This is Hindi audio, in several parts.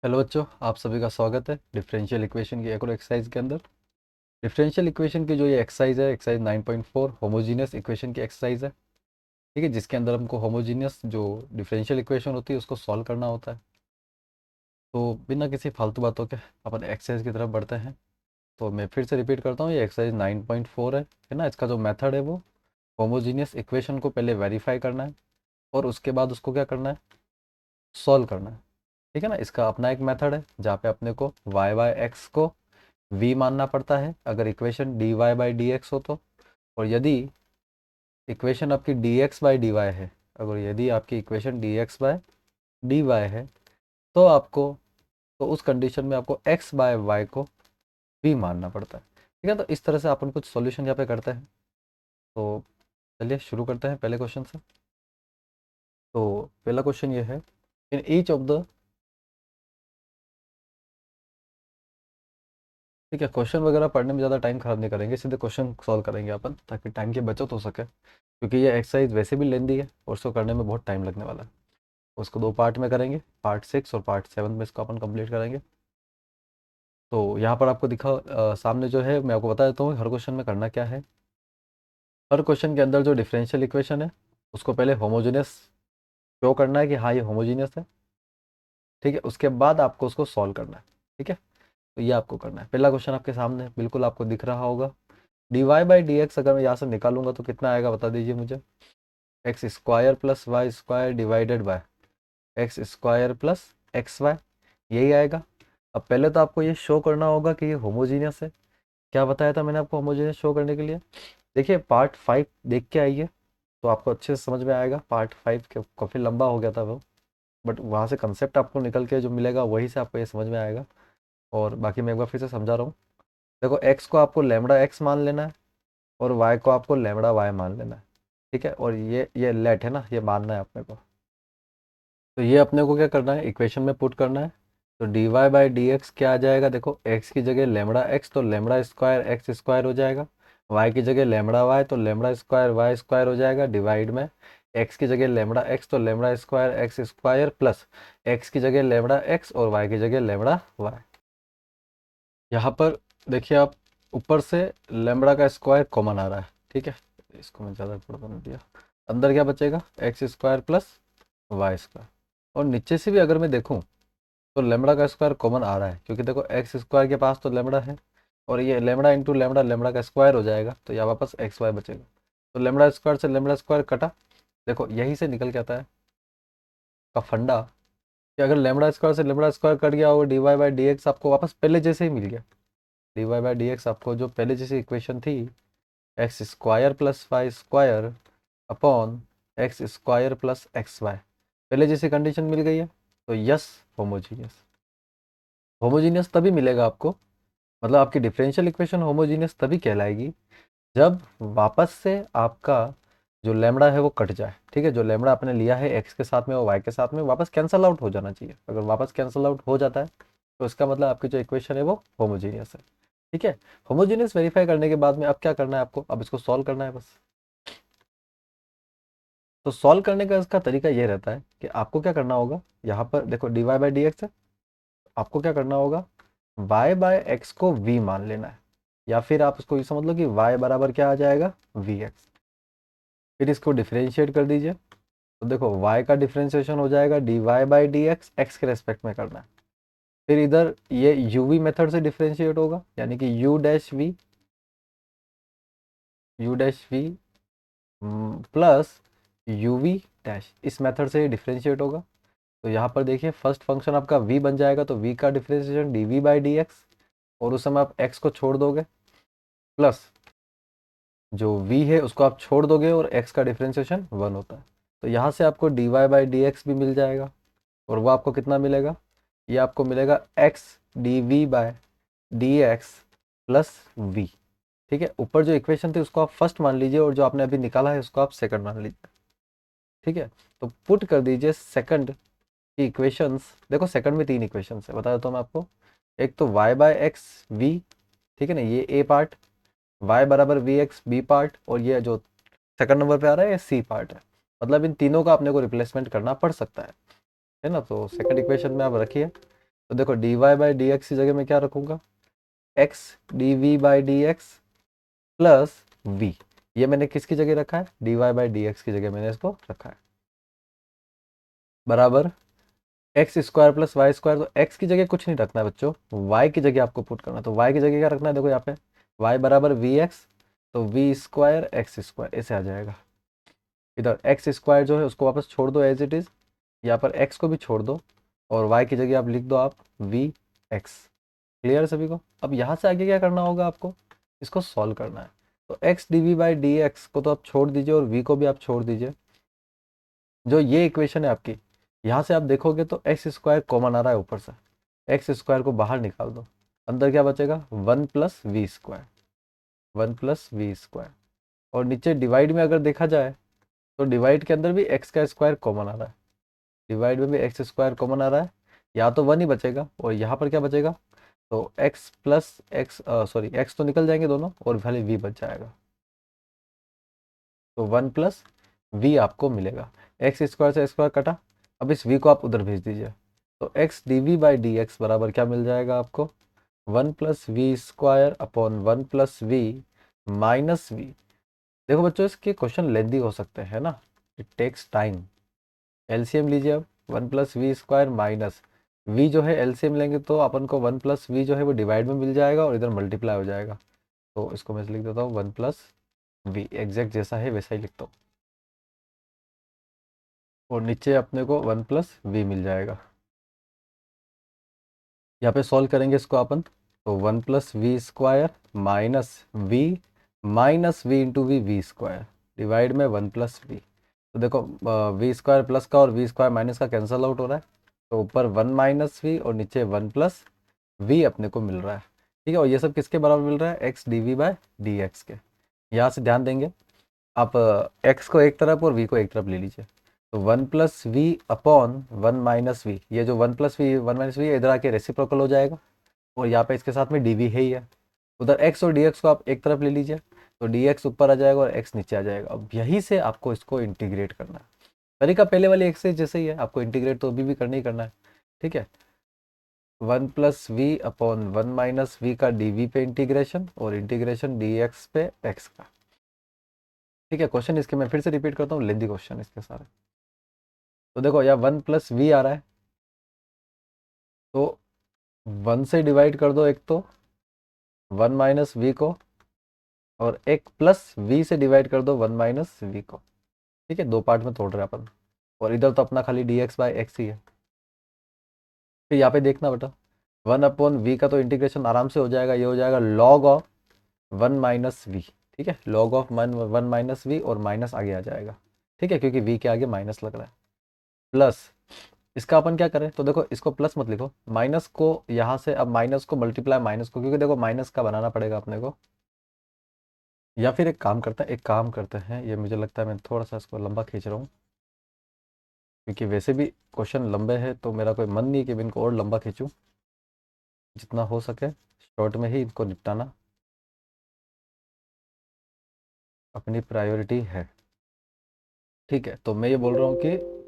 हेलो बच्चों, आप सभी का स्वागत है डिफरेंशियल इक्वेशन की एक और एक्सरसाइज के अंदर। डिफरेंशियल इक्वेशन की जो ये एक्सरसाइज है, एक्सरसाइज 9.4 होमोजीनियस इक्वेशन की एक्सरसाइज है। ठीक है, जिसके अंदर हमको होमोजीनियस जो डिफरेंशियल इक्वेशन होती है उसको सॉल्व करना होता है। तो बिना किसी फालतू बातों के अपन एक्सरसाइज की तरफ बढ़ते हैं। तो मैं फिर से रिपीट करता हूँ, ये एक्सरसाइज 9.4 है ना। इसका जो मेथड है वो होमोजीनियस इक्वेशन को पहले वेरीफाई करना है और उसके बाद उसको क्या करना है, सॉल्व करना है। ठीक है ना। इसका अपना एक मेथड है जहाँ पे अपने को वाई बाय एक्स को v मानना पड़ता है अगर equation dy by D x हो तो। और यदि इक्वेशन आपकी dx बाई डी वाई है, अगर यदि आपकी equation dx by D Y है तो आपको, तो उस कंडीशन में आपको x बाय वाई को v मानना पड़ता है। ठीक है, तो इस तरह से अपन कुछ सॉल्यूशन यहाँ पे करते हैं। तो चलिए शुरू करते हैं पहले क्वेश्चन से। तो पहला क्वेश्चन ये है, इन ईच ऑफ द, ठीक है, क्वेश्चन वगैरह पढ़ने में ज़्यादा टाइम खराब नहीं करेंगे, सीधे क्वेश्चन सॉल्व करेंगे अपन ताकि टाइम की बचत हो सके, क्योंकि ये एक्सरसाइज वैसे भी लेंदी है और उसको करने में बहुत टाइम लगने वाला है। उसको दो पार्ट में करेंगे, पार्ट 6 और पार्ट 7 में इसको अपन कंप्लीट करेंगे। तो यहाँ पर आपको दिखा सामने जो है, मैं आपको बता देता हूँ हर क्वेश्चन में करना क्या है। हर क्वेश्चन के अंदर जो डिफरेंशियल इक्वेशन है उसको पहले होमोजीनियस शो करना है कि हाँ ये होमोजीनियस है। ठीक है, उसके बाद आपको उसको सॉल्व करना है। ठीक है, तो ये आपको करना है। पहला क्वेश्चन आपके सामने बिल्कुल आपको दिख रहा होगा। D Y by D X अगर मैं यहाँ से निकालूंगा तो कितना आएगा बता दीजिए मुझे। X square plus Y square divided by x square plus x Y, यही आएगा। अब पहले तो आपको ये शो करना होगा कि ये होमोजीनियस है। क्या बताया था मैंने आपको होमोजीनियस शो करने के लिए? देखिए पार्ट 5 देख के आइए तो आपको अच्छे से समझ में आएगा। पार्ट 5 के काफ़ी लंबा हो गया था वो, बट वहाँ से कंसेप्ट आपको निकल के जो मिलेगा वही से आपको ये समझ में आएगा। और बाकी मैं एक बार फिर से समझा रहा हूँ। देखो एक्स को आपको लेमड़ा एक्स मान लेना है और वाई को आपको लेमड़ा वाई मान लेना है। ठीक है, और ये लेट है ना, ये मानना है अपने को। तो ये अपने को क्या करना है, इक्वेशन में पुट करना है। तो D Y by D x क्या आ जाएगा, देखो एक्स की जगह लेमड़ा एक्स तो लेमड़ा स्क्वायर एक्स स्क्वायर हो जाएगा। वाई की जगह लेमड़ा वाई तो लेमड़ा स्क्वायर वाई स्क्वायर हो जाएगा, डिवाइड में एक्स की जगह लेमड़ा एक्स तो lambda square x square plus X की जगह लेमड़ा एक्स और वाई की जगह लेमड़ा वाई। यहाँ पर देखिए आप, ऊपर से लेमड़ा का स्क्वायर कॉमन आ रहा है। ठीक है, इसको मैं ज़्यादा बड़ा बना दिया। अंदर क्या बचेगा, X square plus Y square. और नीचे से भी अगर मैं देखूँ तो लेमड़ा का स्क्वायर कॉमन आ रहा है, क्योंकि देखो एक्स स्क्वायर के पास तो लेमड़ा है और ये लेमड़ा इंटू लेमड़ा लेमड़ा का स्क्वायर हो जाएगा, तो यहाँ वापस एक्स वाई बचेगा। तो लेमड़ा स्क्वायर से लेमड़ा स्क्वायर कटा। देखो यही से निकल के आता है का फंडा कि अगर लेमड़ा स्क्वायर से लेमड़ा स्क्वायर कट गया और D Y by D X आपको वापस पहले जैसे ही मिल गया। D Y by D X आपको जो पहले जैसी इक्वेशन थी, X square plus Y square upon x square plus x Y, पहले जैसी कंडीशन मिल गई है। तो यस, होमोजीनियस। होमोजीनियस तभी मिलेगा आपको, मतलब आपकी डिफरेंशियल इक्वेशन होमोजीनियस तभी कहलाएगी जब वापस से आपका जो लेमड़ा है वो कट जाए। ठीक है, जो लेमड़ा आपने लिया है एक्स के साथ में और वाई के साथ में वापस कैंसल आउट हो जाना चाहिए। अगर वापस कैंसल आउट हो जाता है तो इसका मतलब आपकी जो इक्वेशन है वो होमोजीनियस है। ठीक है, होमोजीनियस वेरीफाई करने के बाद में अब क्या करना है आपको, अब इसको सॉल्व करना है बस। तो सॉल्व करने का इसका तरीका ये रहता है कि आपको क्या करना होगा, यहाँ पर देखो D Y by D X है, आपको क्या करना होगा, y बाय एक्स को v मान लेना है। या फिर आप इसको ये समझ लो कि y बराबर क्या आ जाएगा, vx। फिर इसको डिफरेंशिएट कर दीजिए। तो देखो y का डिफरेंशिएशन हो जाएगा dy by D x, x के रेस्पेक्ट में करना है। फिर इधर ये uv मेथड से डिफरेंशिएट होगा, यानी कि u dash v plus uv dash, इस मेथड से डिफरेंशिएट होगा। तो यहाँ पर देखिए फर्स्ट फंक्शन आपका v बन जाएगा, तो v का differentiation dv by D X, और उस समय आप x को छोड़ दोगे, प्लस जो v है उसको आप छोड़ दोगे और x का डिफरेंशिएशन 1 होता है। तो यहाँ से आपको dy बाई डी एक्स भी मिल जाएगा, और वो आपको कितना मिलेगा, ये आपको मिलेगा x dv by D x plus v। ठीक है, ऊपर जो इक्वेशन थी उसको आप फर्स्ट मान लीजिए और जो आपने अभी निकाला है उसको आप सेकंड मान लीजिए। ठीक है, तो पुट कर दीजिए सेकंड की इक्वेशंस। देखो सेकंड में 3 इक्वेशंस है, बता देता हूँ मैं आपको। एक तो y बाय एक्स वी, ठीक है ना, ये a पार्ट, y बराबर वी एक्स बी पार्ट, और ये जो सेकंड नंबर पे आ रहा है ये सी पार्ट है। मतलब इन तीनों का अपने को रिप्लेसमेंट करना पड़ सकता है ना। तो सेकंड इक्वेशन में आप रखिए। तो देखो D Y by D x की जगह मैं क्या रखूँगा, X D we by D x plus V. ये मैंने किसकी जगह रखा है, D Y by D x की जगह मैंने इसको रखा है, बराबर X square plus Y square. तो एक्स की जगह कुछ नहीं रखना है बच्चों, वाई की जगह आपको पुट करना है। तो वाई की जगह क्या रखना है, देखो यहाँ पे वाई बराबर वी एक्स, तो वी स्क्वायर एक्स स्क्वायर ऐसे आ जाएगा। इधर एक्स स्क्वायर जो है उसको वापस छोड़ दो एज इट इज़, यहाँ पर एक्स को भी छोड़ दो, और वाई की जगह आप लिख दो आप वी एक्स। क्लियर है सभी को। अब यहाँ से आगे क्या करना होगा आपको, इसको सॉल्व करना है। तो x D we by D x को तो आप छोड़ दीजिए और वी को भी आप छोड़ दीजिए। जो ये इक्वेशन है आपकी, यहाँ से आप देखोगे तो एक्स स्क्वायर कॉमन आ रहा है ऊपर से, एक्स स्क्वायर को बाहर निकाल दो, अंदर क्या बचेगा, one plus we square, one plus we square. और नीचे डिवाइड में अगर देखा जाए तो डिवाइड के अंदर भी एक्स का स्क्वायर कॉमन आ रहा है, डिवाइड में भी एक्स स्क्वायर कॉमन आ रहा है, या तो वन ही बचेगा और यहाँ पर क्या बचेगा, तो x plus x, sorry x तो निकल जाएंगे दोनों और खाली वी बच जाएगा। तो वन प्लस वी आपको मिलेगा, एक्स स्क्वायर से स्क्वायर कटा, अब इस वी को आप उधर भेज दीजिए। तो x D we by D x बराबर क्या मिल जाएगा आपको, one plus we square upon one plus V minus V. देखो बच्चों इसके क्वेश्चन लेंदी हो सकते हैं ना, इट टेक्स टाइम। एलसीएम लीजिए अब, one plus we square minus V जो है एलसीएम लेंगे तो अपन को वन प्लस वी जो है वो डिवाइड में मिल जाएगा और इधर मल्टीप्लाई हो जाएगा। तो इसको मैं लिख देता हूँ वन प्लस वी, एग्जैक्ट जैसा है वैसा ही लिखता हूँ, और नीचे अपने को वन प्लस वी मिल जाएगा। यहाँ पे सॉल्व करेंगे इसको अपन, तो one plus we square minus we into we, we square divide में वन प्लस वी। तो देखो वी स्क्वायर प्लस का और वी स्क्वायर माइनस का कैंसल आउट हो रहा है, तो ऊपर वन माइनस वी और नीचे वन प्लस वी अपने को मिल रहा है। ठीक है, और ये सब किसके बराबर मिल रहा है, X D V by D X के। यहाँ से ध्यान देंगे आप, एक्स को एक तरफ और वी को एक तरफ ले लीजिए। तो one plus V upon one minus V, ये जो one plus V one minus V इधर आके रेसिप्रोकल हो जाएगा, और यहाँ पे इसके साथ में डी वी है ही है। उधर एक्स और डी एक्स को आप एक तरफ ले लीजिए, तो डी एक्स ऊपर आ जाएगा और एक्स नीचे आ जाएगा। अब यहीं से आपको इसको इंटीग्रेट करना है। तरीका पहले वाली एक्सरसाइज जैसे ही है, आपको इंटीग्रेट तो अभी भी करना ही करना है। ठीक है, one plus V upon one minus V का डी वी पे इंटीग्रेशन और इंटीग्रेशन डी एक्स पे एक्स का। ठीक है, क्वेश्चन इसके मैं फिर से रिपीट करता हूँ, लेंदी क्वेश्चन इसके सारे। तो देखो यहाँ वन प्लस वी आ रहा है, तो वन से डिवाइड कर दो एक तो वन माइनस वी को, और एक प्लस वी से डिवाइड कर दो वन माइनस वी को। ठीक है, दो पार्ट में तोड़ रहे हैं अपन, और इधर तो अपना खाली डी एक्स बाई एक्स ही है। फिर यहाँ पे देखना बेटा, वन अपॉन वी का तो इंटीग्रेशन आराम से हो जाएगा, ये हो जाएगा log of one minus we. ठीक है, log of one minus V और माइनस आगे आ जाएगा। ठीक है, क्योंकि वी के आगे माइनस लग रहा है, प्लस इसका अपन क्या करें, तो देखो इसको प्लस मत लिखो, माइनस को यहाँ से अब माइनस को मल्टीप्लाई माइनस को, क्योंकि देखो माइनस का बनाना पड़ेगा अपने को। या फिर एक काम करते हैं, ये मुझे लगता है मैं थोड़ा सा इसको लंबा खींच रहा हूँ, क्योंकि वैसे भी क्वेश्चन लंबे हैं, तो मेरा कोई मन नहीं कि मैं इनको और लंबा खींचूँ, जितना हो सके शॉर्ट में ही इनको निपटाना अपनी प्रायोरिटी है। ठीक है, तो मैं ये बोल रहा हूँ कि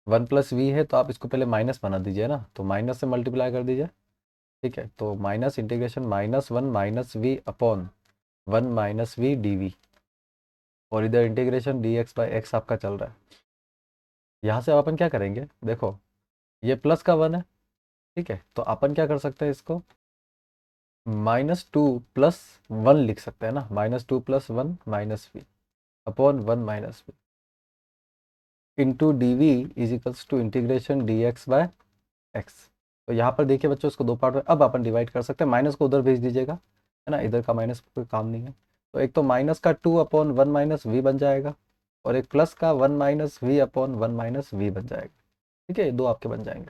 वन प्लस वी है तो आप इसको पहले माइनस बना दीजिए ना, तो माइनस से मल्टीप्लाई कर दीजिए। ठीक है, तो minus integration minus one minus V upon one minus V D V, और इधर integration D X by X आपका चल रहा है। यहाँ से अपन क्या करेंगे, देखो ये प्लस का वन है। ठीक है, तो अपन क्या कर सकते हैं, इसको माइनस टू प्लस वन लिख सकते हैं ना, minus two plus one minus V upon one minus we into D V is equals to integration D x by x. तो यहाँ पर देखिए बच्चों, इसको दो पार्ट में अब अपन डिवाइड कर सकते हैं, माइनस को उधर भेज दीजिएगा, है ना, इधर का माइनस कोई काम नहीं है। तो एक तो माइनस का two upon one minus V बन जाएगा, और एक प्लस का one minus V upon one minus V बन जाएगा। ठीक है, ये दो आपके बन जाएंगे।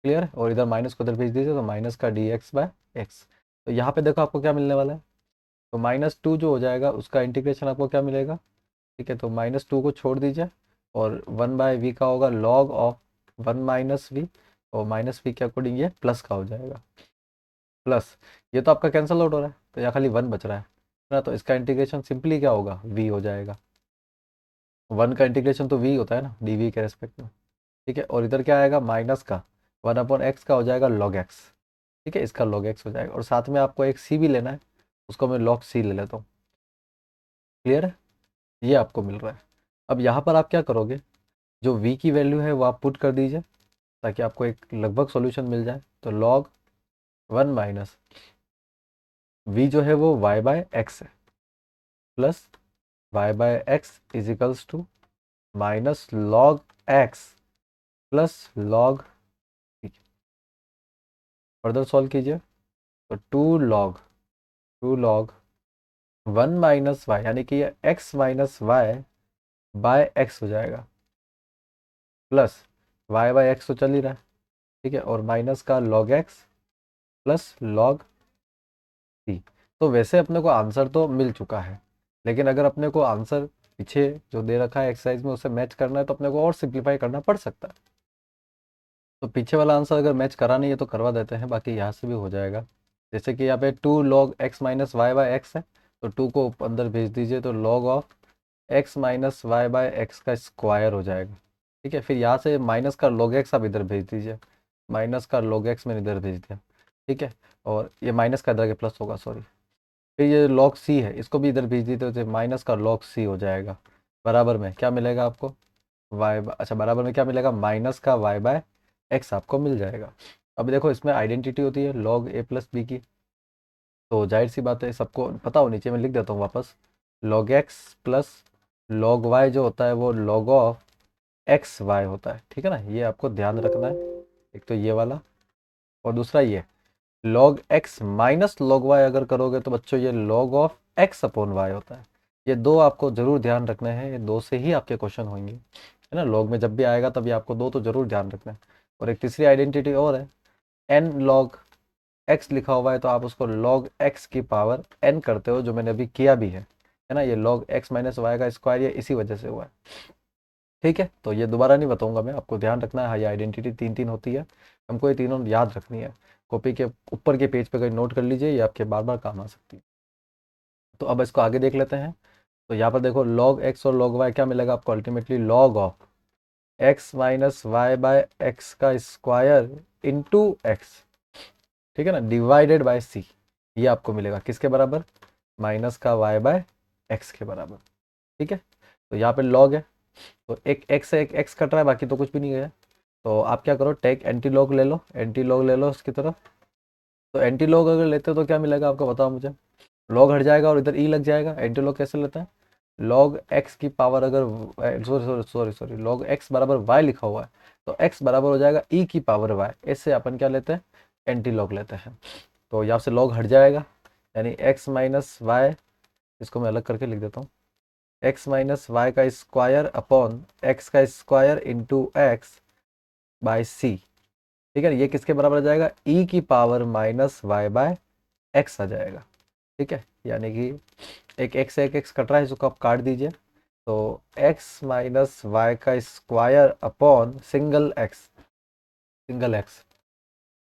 क्लियर है, और इधर माइनस को उधर भेज दीजिए, तो माइनस का डी एक्स बाय एक्स। तो यहाँ पे देखो आपको क्या मिलने वाला है, तो माइनस टू जो हो जाएगा उसका इंटीग्रेशन आपको क्या मिलेगा। ठीक है, तो माइनस टू को छोड़ दीजिए, और वन बाय वी का होगा log of one minus V, और माइनस वी के अकॉर्डिंग ये प्लस का हो जाएगा, प्लस ये तो आपका कैंसल आउट हो रहा है, तो यहाँ खाली वन बच रहा है ना, तो इसका इंटीग्रेशन सिंपली क्या होगा, वी हो जाएगा। वन का इंटीग्रेशन तो वी होता है ना डी वी के रेस्पेक्ट में। ठीक है, और इधर क्या आएगा माइनस का 1/x का हो जाएगा log x। ठीक है, इसका log x हो जाएगा, और साथ में आपको एक c भी लेना है, उसको मैं log c ले लेता हूँ। क्लियर है, ये आपको मिल रहा है। अब यहाँ पर आप क्या करोगे, जो v की वैल्यू है वो आप पुट कर दीजिए ताकि आपको एक लगभग सॉल्यूशन मिल जाए। तो log 1 माइनस v जो है वो y बाय एक्स है, plus y by X is equals to minus log x plus log। Further solve कीजिए, तो 2 log 1 माइनस वाई, यानी कि ये x minus Y by X हो जाएगा, प्लस y बाय एक्स तो चल ही रहा है। ठीक है, और माइनस का log x plus log c। तो वैसे अपने को आंसर तो मिल चुका है, लेकिन अगर अपने को आंसर पीछे जो दे रखा है एक्सरसाइज में उससे मैच करना है तो अपने को और सिंप्लीफाई करना पड़ सकता है। तो पीछे वाला आंसर अगर मैच करा नहीं है तो करवा देते हैं, बाकी यहाँ से भी हो जाएगा। जैसे कि यहाँ पे 2 log x minus Y by X है, तो 2 को अंदर भेज दीजिए, तो log of x minus Y by x का स्क्वायर हो जाएगा। ठीक है, फिर यहाँ से माइनस का log x आप इधर भेज दीजिए, माइनस का log x मैंने इधर भेज दिया। ठीक है, और ये माइनस का इधर के प्लस होगा, सॉरी। फिर ये log c है, इसको भी इधर भेज दीजिए, तो माइनस का log c हो जाएगा। बराबर में क्या मिलेगा आपको, अच्छा बराबर में क्या मिलेगा, माइनस का y बाय एक्स आपको मिल जाएगा। अब देखो इसमें आइडेंटिटी होती है log a प्लस बी की, तो जाहिर सी बात है सबको पता हो, नीचे मैं लिख देता हूँ वापस, log x plus log y जो होता है वो log ऑफ एक्स वाई होता है। ठीक है ना, ये आपको ध्यान रखना है। एक तो ये वाला, और दूसरा ये log x minus log y अगर करोगे तो बच्चों ये log of x upon y होता है। ये दो आपको जरूर ध्यान रखने हैं, ये दो से ही आपके क्वेश्चन होंगे, है ना। log में जब भी आएगा तब ये आपको दो तो जरूर ध्यान रखना है। और एक तीसरी आइडेंटिटी और है, n log x लिखा हुआ है तो आप उसको log x की पावर n करते हो, जो मैंने अभी किया भी है ना। ये log x माइनस वाई का स्क्वायर ये इसी वजह से हुआ है। ठीक है, तो ये दोबारा नहीं बताऊंगा मैं, आपको ध्यान रखना है। हाँ, ये आइडेंटिटी तीन तीन होती है, हमको ये तीनों याद रखनी है। कॉपी के ऊपर के पेज पे कहीं नोट कर लीजिए, ये आपके बार बार काम आ सकती है। तो अब इसको आगे देख लेते हैं। तो यहाँ पर देखो log x और log y क्या मिलेगा आपको, ultimately log of x minus Y by x का स्क्वायर इंटू एक्स। ठीक है ना, डिवाइडेड बाय c। ये आपको मिलेगा किसके बराबर, माइनस का y बाय एक्स के बराबर। ठीक है, तो यहाँ पे log है, तो एक x से एक x कट रहा है, बाकी तो कुछ भी नहीं गया। तो आप क्या करो, टेक एंटी लॉग ले लो, एंटी लॉग ले लो उसकी तरफ। तो एंटी लॉग अगर लेते हो तो क्या मिलेगा आपको बताओ मुझे, लॉग हट जाएगा और इधर ई लग जाएगा। एंटी लॉग कैसे लेते हैं, लॉग एक्स की पावर अगर sorry sorry sorry sorry log x बराबर वाई लिखा हुआ है तो एक्स बराबर हो जाएगा ई की पावर वाई। इससे अपन क्या लेते हैं, एंटी लॉग लेते हैं। तो यहाँ से लॉग हट जाएगा, यानी एक्स माइनस वाई, इसको मैं अलग करके लिख देता हूँ, एक्स माइनस वाई का स्क्वायर अपॉन एक्स का square into X by C. ठीक है, ये किसके बराबर आ जाएगा, ई की power minus Y by X आ जाएगा। ठीक है, यानी कि एक एक्स से एक एक्स कट रहा है, इसको आप काट दीजिए। तो एक्स माइनस वाई का स्क्वायर अपॉन सिंगल एक्स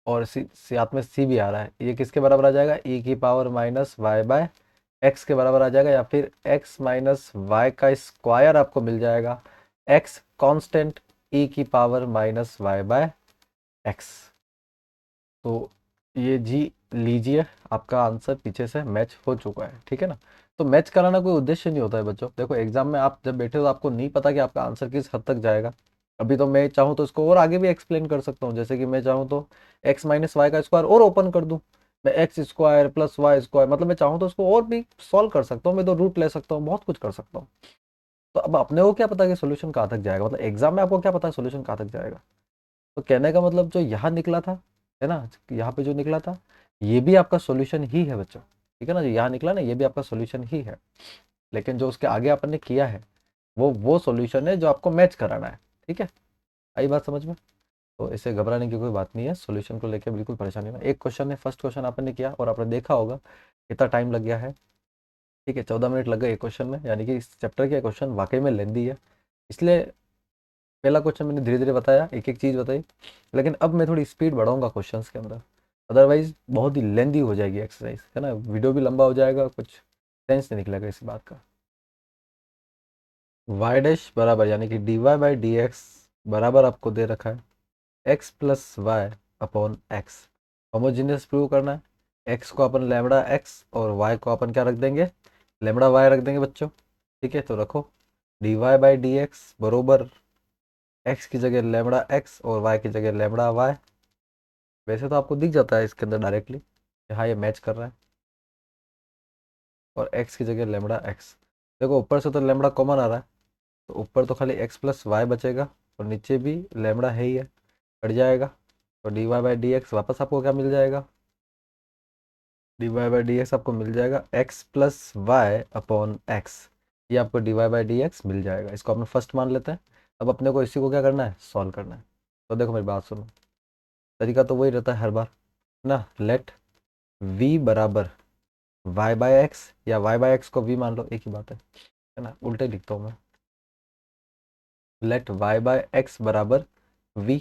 और साथ में सी भी आ रहा है, ये किसके बराबर आ जाएगा, ई की power minus Y by X के बराबर आ जाएगा, या फिर एक्स माइनस वाई का स्क्वायर आपको मिल जाएगा, एक्स कांस्टेंट ई की power minus Y by x. तो ये जी लीजिए, आपका आंसर पीछे से मैच हो चुका है। ठीक है ना, तो मैच कराना कोई उद्देश्य नहीं होता है बच्चों। देखो एग्जाम में आप जब बैठे हो तो आपको नहीं पता कि आपका आंसर किस हद तक जाएगा। अभी तो मैं चाहूँ तो इसको और आगे भी एक्सप्लेन कर सकता हूँ, जैसे कि मैं चाहूँ तो एक्स माइनस वाई का स्क्वायर और ओपन कर दूँ, मैं X square plus Y square, मतलब मैं चाहूँ तो उसको और भी सॉल्व कर सकता हूँ, मैं तो रूट ले सकता हूँ, बहुत कुछ कर सकता हूँ। तो अब अपने को क्या पता कि सोल्यूशन कहाँ तक जाएगा, मतलब एग्जाम में आपको क्या पता है सोल्यूशन कहाँ तक जाएगा। तो कहने का मतलब जो यहाँ निकला था, है ना, यहाँ पे जो निकला था ये भी आपका सॉल्यूशन ही है बच्चों। ठीक है ना, जो यहाँ निकला ना ये भी आपका सॉल्यूशन ही है, लेकिन जो उसके आगे आपने किया है वो सॉल्यूशन है जो आपको मैच कराना है। ठीक है, आई बात समझ में। तो इसे घबराने की कोई बात नहीं है, सॉल्यूशन को लेकर बिल्कुल परेशानी ना। एक क्वेश्चन है, फर्स्ट क्वेश्चन आपने किया और आपने देखा होगा कितना टाइम लग गया है। ठीक है, 14 मिनट लग गए एक क्वेश्चन में, यानी कि इस चैप्टर के क्वेश्चन वाकई में लेंदी है। इसलिए पहला क्वेश्चन मैंने धीरे धीरे बताया, एक एक चीज़ बताई, लेकिन अब मैं थोड़ी स्पीड बढ़ाऊंगा क्वेश्चंस के अंदर, अदरवाइज बहुत ही लेंदी हो जाएगी एक्सरसाइज, है ना, वीडियो भी लंबा हो जाएगा, कुछ सेंस नहीं निकलेगा इस बात का। वाई डैश बराबर, यानी कि dy बाई डी एक्स बराबर आपको दे रखा है X plus Y upon X. Homogeneous prove करना है, एक्स को अपन लेमड़ा एक्स और वाई को अपन क्या रख देंगे, लेमड़ा वाई रख देंगे बच्चों। ठीक है, तो रखो D Y by D X बरोबर एक्स की जगह लेमड़ा एक्स और वाई की जगह लेमड़ा वाई। वैसे तो आपको दिख जाता है इसके अंदर डायरेक्टली कि हाँ ये मैच कर रहा है। और एक्स की जगह लेमड़ा एक्स, देखो ऊपर से तो लेमड़ा कॉमन आ रहा है, तो ऊपर तो खाली एक्स प्लस वाई बचेगा और नीचे भी लेमड़ा है ही है, कट जाएगा। तो D Y by D X वापस आपको क्या मिल जाएगा, D Y by D X आपको मिल जाएगा X plus Y upon X. ये आपको D Y by D X मिल जाएगा, इसको अपने फर्स्ट मान लेते हैं। अब अपने को इसी को क्या करना है, सॉल्व करना है। तो देखो मेरी बात सुनो, तरीका तो वही रहता है हर बार ना, लेट v बराबर वाई बाई एक्स या वाई बाई एक्स को v मान लो, एक ही बात है ना, उल्टे लिखता हूँ मैं। लेट वाई बाई एक्स बराबर v,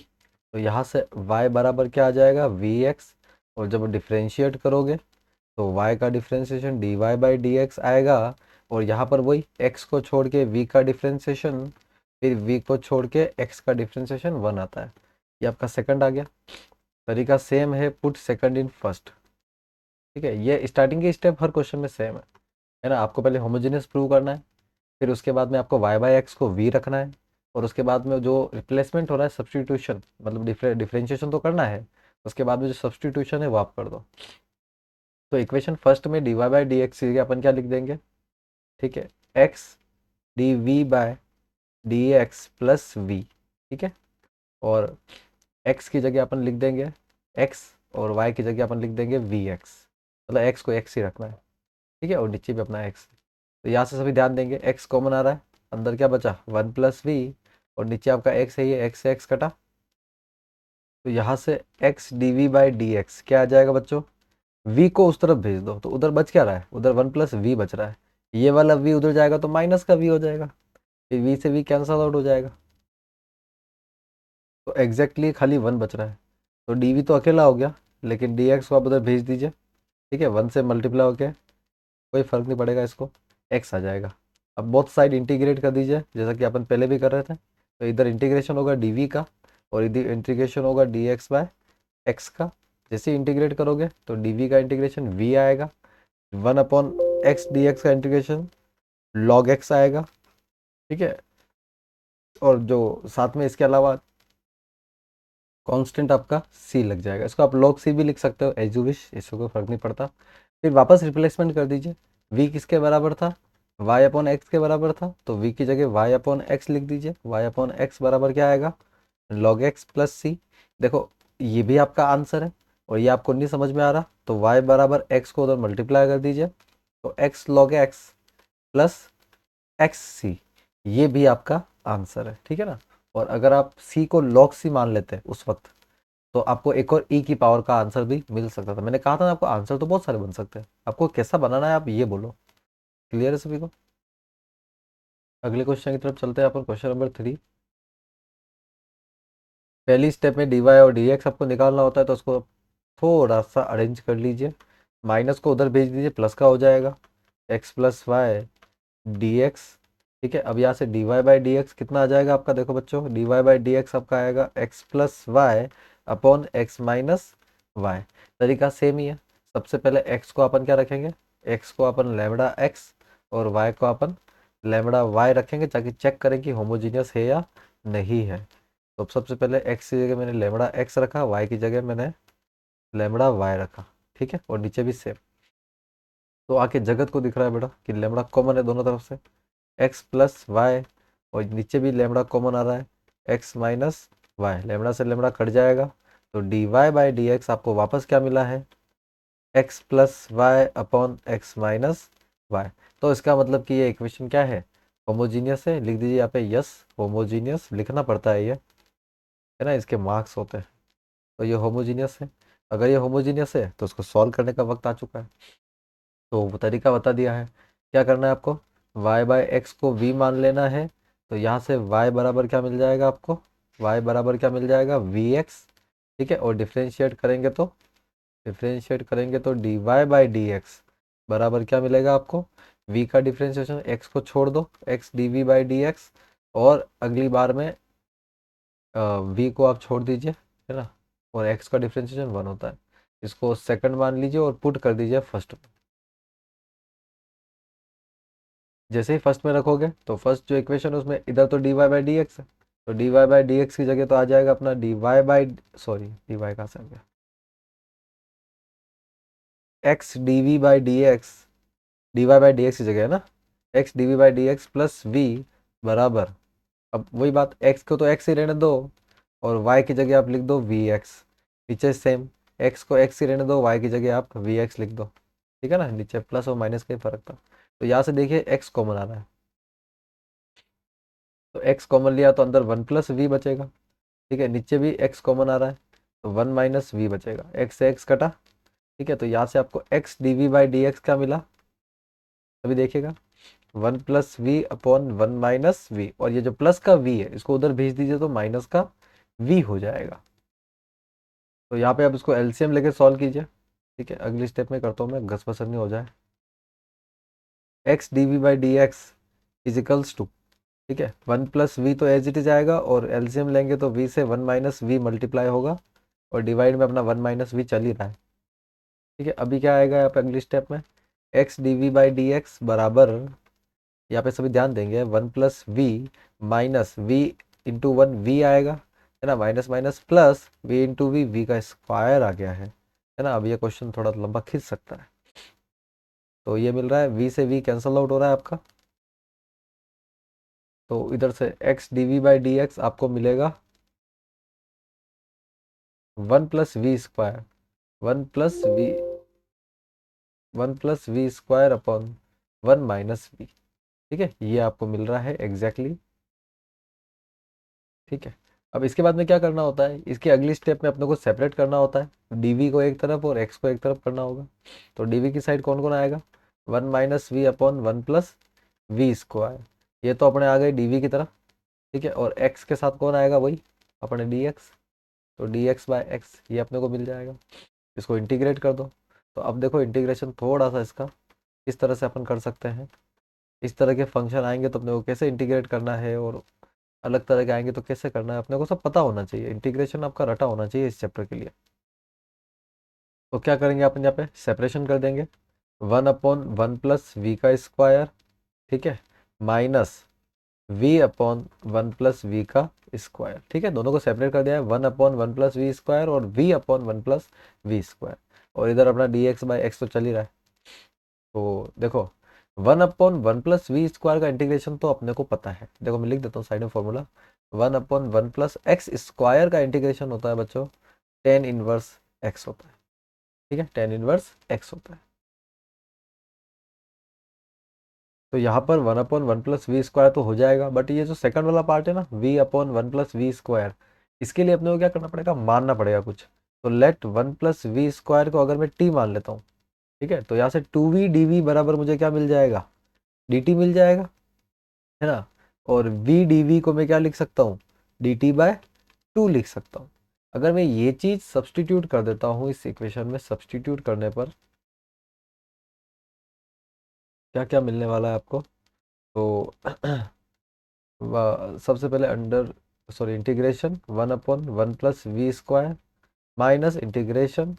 तो यहाँ से y बराबर क्या आ जाएगा वी एक्स, और जब डिफ्रेंशिएट करोगे तो y का differentiation D Y by D X आएगा। और यहाँ पर वही x को छोड़ के v का डिफ्रेंशिएशन, फिर v को छोड़ के x का डिफ्रेंशिएशन 1 आता है। ये आपका सेकंड आ गया। तरीका सेम है, पुट सेकंड इन फर्स्ट। ठीक है, ये स्टार्टिंग के स्टेप हर क्वेश्चन में सेम है ना। आपको पहले होमोजेनियस प्रूव करना है, फिर उसके बाद में आपको y बाई एक्स को v रखना है, और उसके बाद में जो रिप्लेसमेंट हो रहा है सब्सटीट्यूशन, मतलब डिफरेंशिएशन तो करना है, उसके बाद में जो सब्सटीट्यूशन है वो आप कर दो। तो इक्वेशन फर्स्ट में D Y by D X अपन क्या लिख देंगे, ठीक है, X D V by D x plus V. ठीक है, और एक्स की जगह अपन लिख देंगे एक्स, और वाई की जगह अपन लिख देंगे वी एक्स, मतलब एक्स को एक्स ही रखना है। ठीक है, और नीचे भी अपना एक्स। तो यहाँ से सभी ध्यान देंगे, एक्स कॉमन आ रहा है, अंदर क्या बचा 1 प्लस वी, और नीचे आपका एक्स है, ये एक्स से एक्स कटा, तो यहाँ से x D we by D x क्या आ जाएगा बच्चों, वी को उस तरफ भेज दो, तो उधर बच क्या रहा है, उधर 1 प्लस वी बच रहा है, ये वाला वी उधर जाएगा तो माइनस का वी हो जाएगा, फिर वी से वी कैंसल आउट हो जाएगा, तो एग्जैक्टली खाली 1 बच रहा है। तो डी वी तो अकेला हो गया, लेकिन डी एक्स को आप उधर भेज दीजिए। ठीक है, 1 से मल्टीप्लाई होके कोई फर्क नहीं पड़ेगा, इसको एक्स आ जाएगा। अब बोथ साइड इंटीग्रेट कर दीजिए जैसा कि अपन पहले भी कर रहे थे। तो इधर इंटीग्रेशन होगा डी वी का, और इधर इंटीग्रेशन होगा डी एक्स बाय एक्स का। जैसे इंटीग्रेट करोगे तो डी वी का इंटीग्रेशन वी आएगा, 1 अपॉन एक्स डी एक्स का इंटीग्रेशन लॉग एक्स आएगा। ठीक है, और जो साथ में इसके अलावा कांस्टेंट आपका सी लग जाएगा, इसको आप लॉग सी भी लिख सकते हो एज यू विश, इसको कोई फर्क नहीं पड़ता। फिर वापस रिप्लेसमेंट कर दीजिए, वी किसके बराबर था, वाई अपॉन एक्स के बराबर था, तो वी की जगह वाई अपॉन एक्स लिख दीजिए। वाई अपॉन एक्स बराबर क्या आएगा, लॉग एक्स प्लस सी। देखो ये भी आपका आंसर है, और ये आपको नहीं समझ में आ रहा तो वाई बराबर एक्स को उधर मल्टीप्लाई कर दीजिए, तो X log x plus X C, ये भी आपका आंसर है। ठीक है ना, और अगर आप सी को लॉग सी मान लेते हैं उस वक्त, तो आपको एक और ई की पावर का आंसर भी मिल सकता था। मैंने कहा था ना, आपको आंसर तो बहुत सारे बन सकते हैं, आपको कैसा बनाना है आप ये बोलो। क्लियर है सभी को। अगले क्वेश्चन की तरफ चलते हैं अपन, क्वेश्चन नंबर 3। पहली स्टेप में डी वाई और डी एक्स आपको निकालना होता है, तो उसको थोड़ा सा अरेंज कर लीजिए, माइनस को उधर भेज दीजिए, प्लस का हो जाएगा X plus Y D x. ठीक है, अब यहाँ से D Y by D x कितना आ जाएगा आपका, देखो बच्चों D Y by D X आपका आएगा X plus Y upon x minus Y. तरीका सेम ही है, सबसे पहले एक्स को अपन क्या रखेंगे, एक्स को अपन लेमड़ा एक्स और वाई को अपन लेमड़ा वाई रखेंगे, ताकि चेक करें कि होमोजीनियस है या नहीं है। तो सबसे पहले एक्स की जगह मैंने लेमड़ा एक्स रखा, वाई की जगह मैंने लेमड़ा वाई रखा। ठीक है, और नीचे भी सेम। तो आके जगत को दिख रहा है बेटा कि लेमड़ा कॉमन है दोनों तरफ से, एक्स प्लस वाई, और नीचे भी लेमड़ा कॉमन आ रहा है एक्स माइनस वाई, लेमड़ा से लेमड़ा कट जाएगा, तो D Y by D X आपको वापस क्या मिला है, X plus Y upon x minus Y. तो इसका मतलब कि ये इक्वेशन क्या है, होमोजीनियस है। लिख दीजिए यहाँ पे यस, होमोजीनियस लिखना पड़ता है, ये है ना, इसके मार्क्स होते हैं। तो ये होमोजीनियस है, अगर ये होमोजीनियस है तो उसको सॉल्व करने का वक्त आ चुका है। तो वो तरीका बता दिया है, क्या करना है आपको, y बाय एक्स को v मान लेना है, तो यहाँ से y बराबर क्या मिल जाएगा आपको, y बराबर क्या मिल जाएगा वी एक्स। ठीक है, और डिफ्रेंशिएट करेंगे तो D Y by D x बराबर क्या मिलेगा आपको, v का डिफ्रेंशिएशन x को छोड़ दो, x D we by D X, और अगली बार में वी को आप छोड़ दीजिए, है ना, और एक्स का डिफ्रेंशिएशन 1 होता है। इसको सेकंड मान लीजिए और पुट कर दीजिए फर्स्ट में। जैसे ही फर्स्ट में रखोगे तो फर्स्ट जो इक्वेशन है उसमें इधर तो D Y by D X है, तो D Y by D x की जगह तो आ जाएगा अपना D Y by, sorry D Y कहाँ से आ गया, X D we by D X, D Y by D x की जगह है ना, X D we by D x plus we बराबर, अब वही बात, एक्स को तो एक्स ही रहने दो और वाई की जगह आप लिख दो वी एक्स। नीचे सेम, एक्स को एक्स ही रहने दो, वाई की जगह आप वी एक्स लिख दो। ठीक है ना, नीचे प्लस और माइनस का ही फर्क था। तो यहाँ से देखिए एक्स कॉमन आ रहा है, तो एक्स कॉमन लिया तो अंदर 1 + वी बचेगा। ठीक है, नीचे भी एक्स कॉमन आ रहा है तो 1 - वी बचेगा, एक्स से एक्स कटा। ठीक है, तो यहाँ से आपको X D we by D x क्या मिला, अभी देखिएगा 1 + वी/(1 - वी), और ये जो प्लस का वी है इसको उधर भेज दीजिए तो माइनस का वी हो जाएगा। तो यहाँ पे आप इसको एलसीएम लेके सॉल्व कीजिए। ठीक है, अगली स्टेप में करता हूँ मैं, घसपसर नहीं हो जाए। X D we by D x is equals to, ठीक है, 1 + वी तो एज इट इज आएगा और एलसीएम लेंगे तो वी से 1 - वी मल्टीप्लाई होगा और डिवाइड में अपना 1 - वी चल ही रहा है। ठीक है, अभी क्या आएगा यहाँ पे अगली स्टेप में, X D we by D x बराबर, यहाँ पे सभी ध्यान देंगे 1 + वी - वी इंटू 1 वी आएगा, है ना, minus minus plus V into we, V का स्क्वायर आ गया है ना। अब ये क्वेश्चन थोड़ा लंबा खींच सकता है, तो ये मिल रहा है वी से वी कैंसल आउट हो रहा है आपका, तो इधर से x D we by D X आपको मिलेगा 1 + वी², 1 + वी, 1 + वी² अपॉन 1 - वी। ठीक है, ये आपको मिल रहा है एग्जैक्टली exactly। ठीक है, अब इसके बाद में क्या करना होता है, इसके अगली स्टेप में अपने को सेपरेट करना होता है, डीवी को एक तरफ और एक्स को एक तरफ करना होगा। तो डीवी की साइड कौन कौन आएगा, 1 - वी/(1 + वी², ये तो अपने आ गए डीवी की तरफ। ठीक है, और एक्स के साथ कौन आएगा, वही अपने डी एक्स, तो डी एक्स बाय एक्स ये अपने को मिल जाएगा। इसको इंटीग्रेट कर दो, तो अब देखो इंटीग्रेशन थोड़ा सा इसका इस तरह से अपन कर सकते हैं, इस तरह के फंक्शन आएंगे तो अपने को कैसे इंटीग्रेट करना है, और अलग तरह के आएंगे तो कैसे करना है, अपने को सब पता होना चाहिए, इंटीग्रेशन आपका रटा होना चाहिए इस चैप्टर के लिए। तो क्या करेंगे अपन यहाँ पे सेपरेशन कर देंगे, 1/(1 + वी²), ठीक है, माइनस v/(1 + वी²), ठीक है, दोनों को सेपरेट कर दिया है, 1/(1 + वी²) और v/(1 + वी², और इधर अपना डी एक्स बाई एक्स तो चल ही रहा है। तो देखो 1/(1 + वी²) का इंटीग्रेशन तो अपने को पता है, देखो मैं लिख देता हूँ साइड में फॉर्मूला, 1/(1 + x² का इंटीग्रेशन होता है बच्चों tan−1x होता है। ठीक है, tan−1x होता है। तो यहाँ पर 1/(1 + वी²) तो हो जाएगा, बट ये जो सेकंड वाला पार्ट है ना, v/(1 + वी²), इसके लिए अपने को क्या करना पड़ेगा, मानना पड़ेगा कुछ। तो लेट 1 + वी² को अगर मैं t मान लेता हूँ, ठीक है, तो यहाँ से 2v dv बराबर मुझे क्या मिल जाएगा, dt मिल जाएगा, है ना, और v dv को मैं क्या लिख सकता हूँ, dt/2 लिख सकता हूँ। अगर मैं ये चीज़ सब्सटीट्यूट कर देता हूँ इस इक्वेशन में, सब्सटीट्यूट करने पर क्या क्या मिलने वाला है आपको, तो सबसे पहले इंटीग्रेशन 1/(1 + वी² माइनस इंटीग्रेशन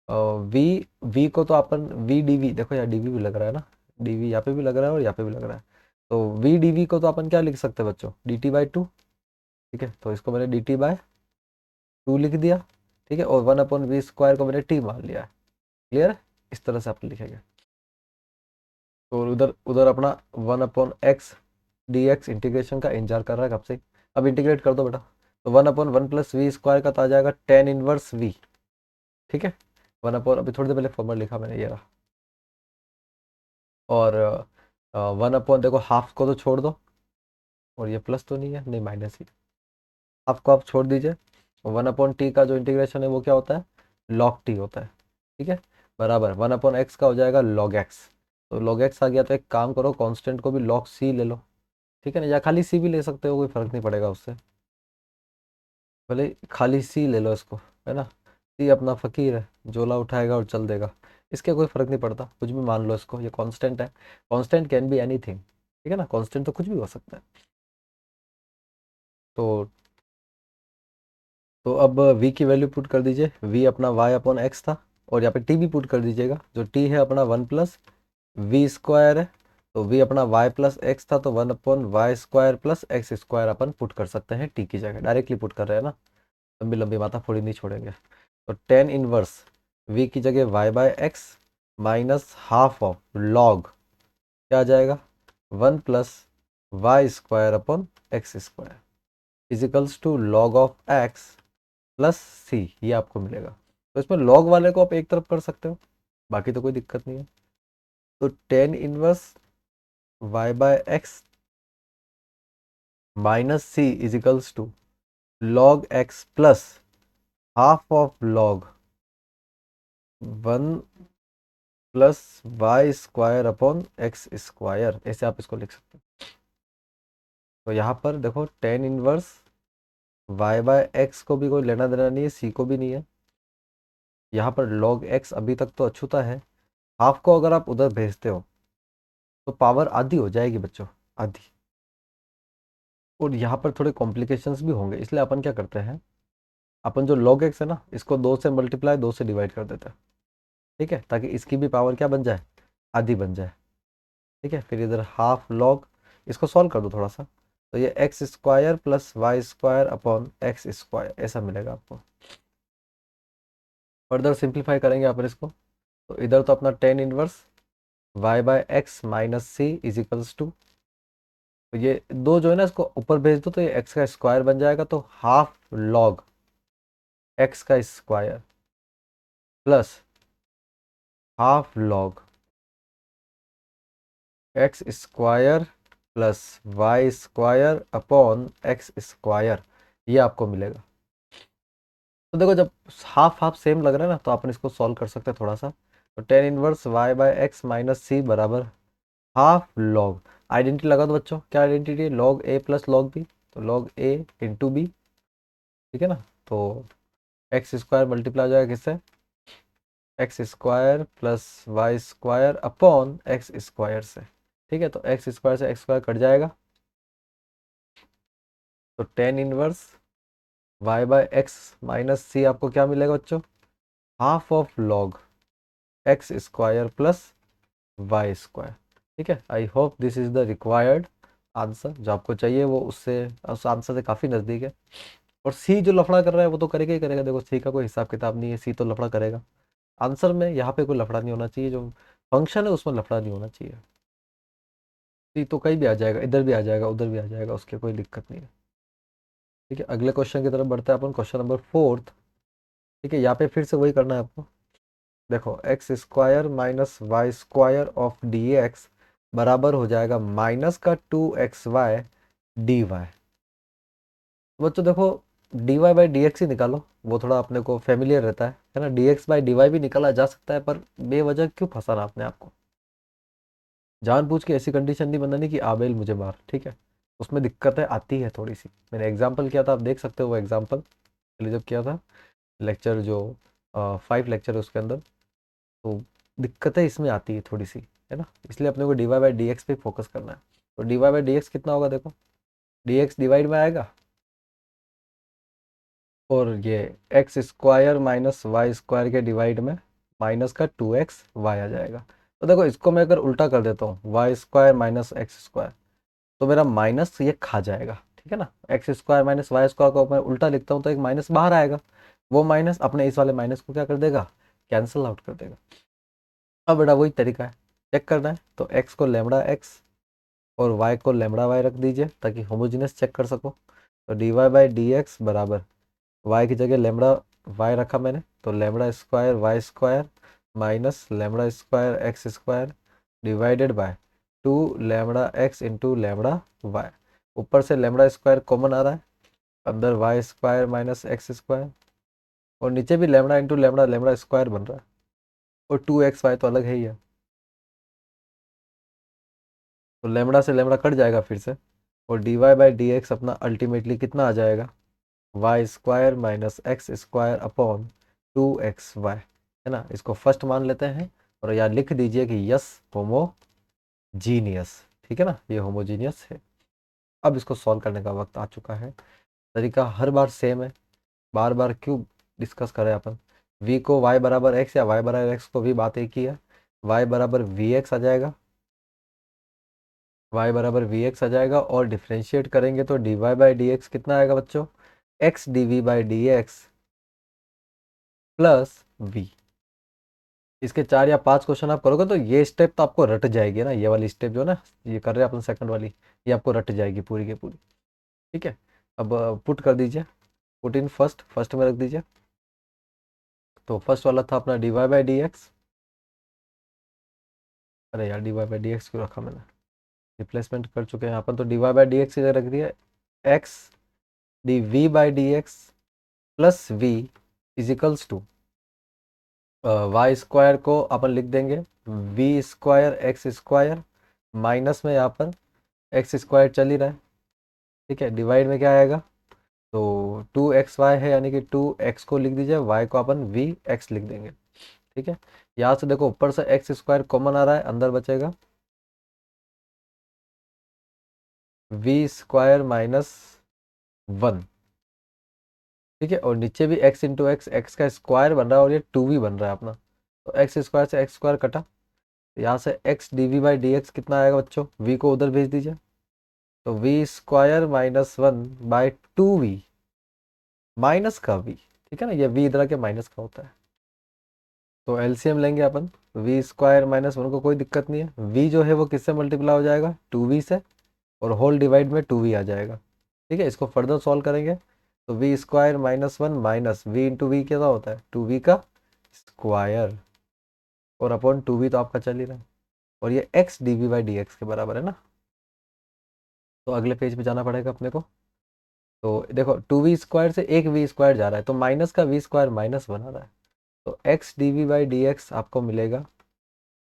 वी, वी को तो अपन वी डीवी, देखो यहाँ डीवी भी लग रहा है ना, डीवी यहाँ पे भी लग रहा है और यहाँ पे भी लग रहा है, तो वी डीवी को तो अपन क्या लिख सकते हैं बच्चों, dt/2। ठीक है, तो इसको मैंने dt/2 लिख दिया। ठीक है, और 1/(वी² को मैंने t मान लिया है। क्लियर है, इस तरह से आप लिखेंगे। तो उधर उधर अपना 1/x dx इंटीग्रेशन का इंतजार कर रहा है कब से, अब इंटीग्रेट कर दो बेटा, तो 1/(1 + वी² का तो आ जाएगा tan−1v। ठीक है, 1/, अभी थोड़ी देर पहले फॉर्मूला लिखा मैंने, ये रहा, और 1/, देखो हाफ को तो छोड़ दो, और ये प्लस तो नहीं है, नहीं माइनस ही, हाफ को आप छोड़ दीजिए, 1/t का जो इंटीग्रेशन है वो क्या होता है, log t होता है। ठीक है, बराबर 1/x का हो जाएगा log x, तो log x आ गया, तो एक काम करो कांस्टेंट को भी log c ले लो। ठीक है ना, या खाली c भी ले सकते हो, कोई फर्क नहीं पड़ेगा उससे, भले खाली c ले लो इसको, है ना, c अपना फकीर है, झोला उठाएगा और चल देगा, इसके कोई फर्क नहीं पड़ता, कुछ भी मान लो इसको, ये कांस्टेंट है, कांस्टेंट कैन बी एनीथिंग। ठीक है ना, कांस्टेंट तो कुछ भी हो सकता है। तो तो अब v की वैल्यू पुट कर दीजिए, v अपना y अपॉन x था, और यहाँ पे t भी पुट कर दीजिएगा, जो t है अपना 1 प्लस वी स्क्वायर है, तो v अपना y प्लस एक्स था, तो 1 upon Y square plus x square अपन पुट कर सकते हैं t की जगह, डायरेक्टली पुट कर रहे हैं ना, लंबी लंबी माथा फोड़ी नहीं छोड़ेंगे। तो टेन इनवर्स v की जगह y by x minus half of log क्या आ जाएगा 1 plus Y square upon x square equals to log of X plus C, ये आपको मिलेगा। तो इसमें लॉग वाले को आप एक तरफ कर सकते हो, बाकी तो कोई दिक्कत नहीं है। तो tan inverse Y by x minus C equals to log x plus half of log 1 plus Y square upon x square, ऐसे आप इसको लिख सकते हैं। तो यहाँ पर देखो tan inverse Y by x को भी कोई लेना देना नहीं है, सी को भी नहीं है। यहाँ पर लॉग एक्स अभी तक तो अछूता है, हाफ को अगर आप उधर भेजते हो तो पावर आधी हो जाएगी बच्चों, आधी। और यहाँ पर थोड़े कॉम्प्लिकेशंस भी होंगे, इसलिए अपन क्या करते हैं, अपन जो log x है ना, इसको 2 से मल्टीप्लाई 2 से डिवाइड कर देते हैं, ठीक है, ताकि इसकी भी पावर क्या बन जाए, आधी बन जाए। ठीक है, फिर इधर हाफ लॉग, इसको सॉल्व कर दो थोड़ा सा, तो ये x square plus Y square upon x square ऐसा मिलेगा आपको। फर्दर सिंप्लीफाई करेंगे अपन इसको, तो इधर तो अपना tan inverse Y by x minus c is equals to, तो ये दो जो है ना इसको ऊपर भेज दो, तो ये एक्स का स्क्वायर बन जाएगा, तो हाफ लॉग एक्स का square plus half log x square plus Y square upon x square, ये आपको मिलेगा। तो देखो जब हाफ हाफ सेम लग रहा है ना, तो अपन इसको सॉल्व कर सकते हैं थोड़ा सा। तो tan inverse Y by x minus C बराबर हाफ लॉग, आइडेंटिटी लगा दो बच्चों, क्या आइडेंटिटी है, लॉग ए प्लस लॉग बी, तो लॉग ए इंटू बी, ठीक है ना। तो एक्स स्क्वायर मल्टीप्लाई हो जाएगा किससे, X square plus Y square upon x square से, ठीक है, तो एक्स स्क्वायर से एक्स स्क्वायर कट जाएगा, तो tan inverse Y by x minus C आपको क्या मिलेगा बच्चों, half of log x square plus Y square. ठीक है, I hope this is the required answer, जो आपको चाहिए वो उससे उस आंसर से काफ़ी नज़दीक है। और सी जो लफड़ा कर रहा है वो तो करेगा ही करेगा, देखो सी का कोई हिसाब किताब नहीं है, सी तो लफड़ा करेगा। आंसर में यहाँ पे कोई लफड़ा नहीं होना चाहिए, जो फंक्शन है उसमें लफड़ा नहीं होना चाहिए। सी तो कहीं भी आ जाएगा, इधर भी आ जाएगा उधर भी आ जाएगा, उसके कोई दिक्कत नहीं है। ठीक है, अगले क्वेश्चन की तरफ बढ़ते हैं अपन, क्वेश्चन नंबर फोर्थ। ठीक है, यहाँ पे फिर से वही करना है आपको। देखो x square minus y square of d x बराबर हो जाएगा माइनस का 2xy डी वाई। बच्चों देखो D Y by D X ही निकालो, वो थोड़ा अपने को फेमिलियर रहता है ना, D X by D Y भी निकाला जा सकता है, पर बेवजह क्यों फंसाना अपने आप को, जानबूझ के ऐसी कंडीशन नहीं बनानी कि आबेल मुझे मार, ठीक है, उसमें दिक्कतें आती है थोड़ी सी। मैंने एग्जाम्पल किया था, आप देख सकते हो वो एग्जाम्पल पहले जब किया था, लेक्चर जो 5 लेक्चर है उसके अंदर, तो दिक्कतें इसमें आती है थोड़ी सी, है ना, इसलिए अपने को d Y by D x पे फोकस करना है। तो D Y by D x कितना होगा, देखो डी एक्स डिवाइड में आएगा, और ये x square minus y square के डिवाइड में माइनस का 2xy आ जाएगा। तो देखो इसको मैं अगर उल्टा कर देता हूँ, Y square minus x square, तो मेरा माइनस ये खा जाएगा, ठीक है ना, x square minus y square को मैं उल्टा लिखता हूँ तो एक माइनस बाहर आएगा, वो माइनस अपने इस वाले माइनस को क्या कर देगा, कैंसिल आउट कर देगा। अब बेटा वही तरीका है, चेक करना है, तो एक्स को लेमड़ा एक्स और वाई को लेमड़ा वाई रख दीजिए ताकि होमोजीनियस चेक कर सको। तो D Y by D x बराबर वाई की जगह लेमड़ा वाई रखा मैंने, तो lambda square Y square minus lambda square x square divided by 2 λx into lambda y, ऊपर से लेमड़ा स्क्वायर कॉमन आ रहा है, अंदर y square minus x square, और नीचे भी lambda into lambda lambda square बन रहा है, और 2xy तो अलग है ही है, तो लेमड़ा से लेमड़ा कट जाएगा फिर से, और D Y by D x अपना अल्टीमेटली कितना आ जाएगा, y square minus x square upon 2xy, है ना, इसको फर्स्ट मान लेते हैं, और यहाँ लिख दीजिए कि यस होमोजीनियस, ठीक है ना, ये होमोजीनियस है। अब इसको सॉल्व करने का वक्त आ चुका है, तरीका हर बार सेम है, बार बार क्यों डिस्कस करें अपन। v को y बराबर x या y बराबर x को भी बात एक ही है, y बराबर वी एक्स आ जाएगा, y बराबर वी एक्स आ जाएगा। और डिफ्रेंशिएट करेंगे तो dy बाई डी एक्स कितना आएगा बच्चों, x dv by D x plus v। इसके 4 या 5 क्वेश्चन आप करोगे तो ये स्टेप तो आपको रट जाएगी ना, ये वाली स्टेप जो ना ये कर रहे हैं अपन सेकंड वाली, ये आपको रट जाएगी पूरी की पूरी। ठीक है, अब पुट कर दीजिए, पुट इन फर्स्ट, फर्स्ट में रख दीजिए। तो फर्स्ट वाला था अपना D Y by D x, अरे यार d Y by D x क्यों रखा मैंने, रिप्लेसमेंट कर चुके हैं अपन, तो D Y by D x इधर रख दिया, x D we by D x plus v equals to y square को अपन लिख देंगे v square x square, minus में यहाँ पर एक्स स्क्वायर चल ही रहा है। ठीक है, डिवाइड में क्या आएगा, तो 2xy है यानी कि 2x को लिख दीजिए, y को अपन वी एक्स लिख देंगे। ठीक है, यहाँ से देखो ऊपर से एक्स स्क्वायर कॉमन आ रहा है, अंदर बचेगा वी स्क्वायर माइनस 1। ठीक है, और नीचे भी x इंटू एक्स, एक्स का स्क्वायर बन रहा है और ये 2v बन रहा है अपना, तो एक्स स्क्वायर से एक्स स्क्वायर कटा, यहाँ से x d by D x कितना आएगा बच्चों, v को उधर भेज दीजिए, तो v square minus 1 by 2v minus का v। ठीक है ना, ये v इधर के माइनस का होता है, तो एलसीएम लेंगे अपन, वी स्क्वायर माइनस 1 को कोई दिक्कत नहीं है, v जो है वो किससे मल्टीप्लाई हो जाएगा 2v से, और होल डिवाइड में 2v आ जाएगा। ठीक है, इसको फर्दर सॉल्व करेंगे तो v square minus 1 minus we into v क्या होता है 2v का स्क्वायर, और अपॉन 2v तो आपका चल ही रहा है, और ये x dv by D X के बराबर है ना। तो अगले पेज पे जाना पड़ेगा अपने को, तो देखो 2v स्क्वायर से एक वी स्क्वायर जा रहा है, तो माइनस का वी स्क्वायर माइनस बना रहा है, तो x dv by D X आपको मिलेगा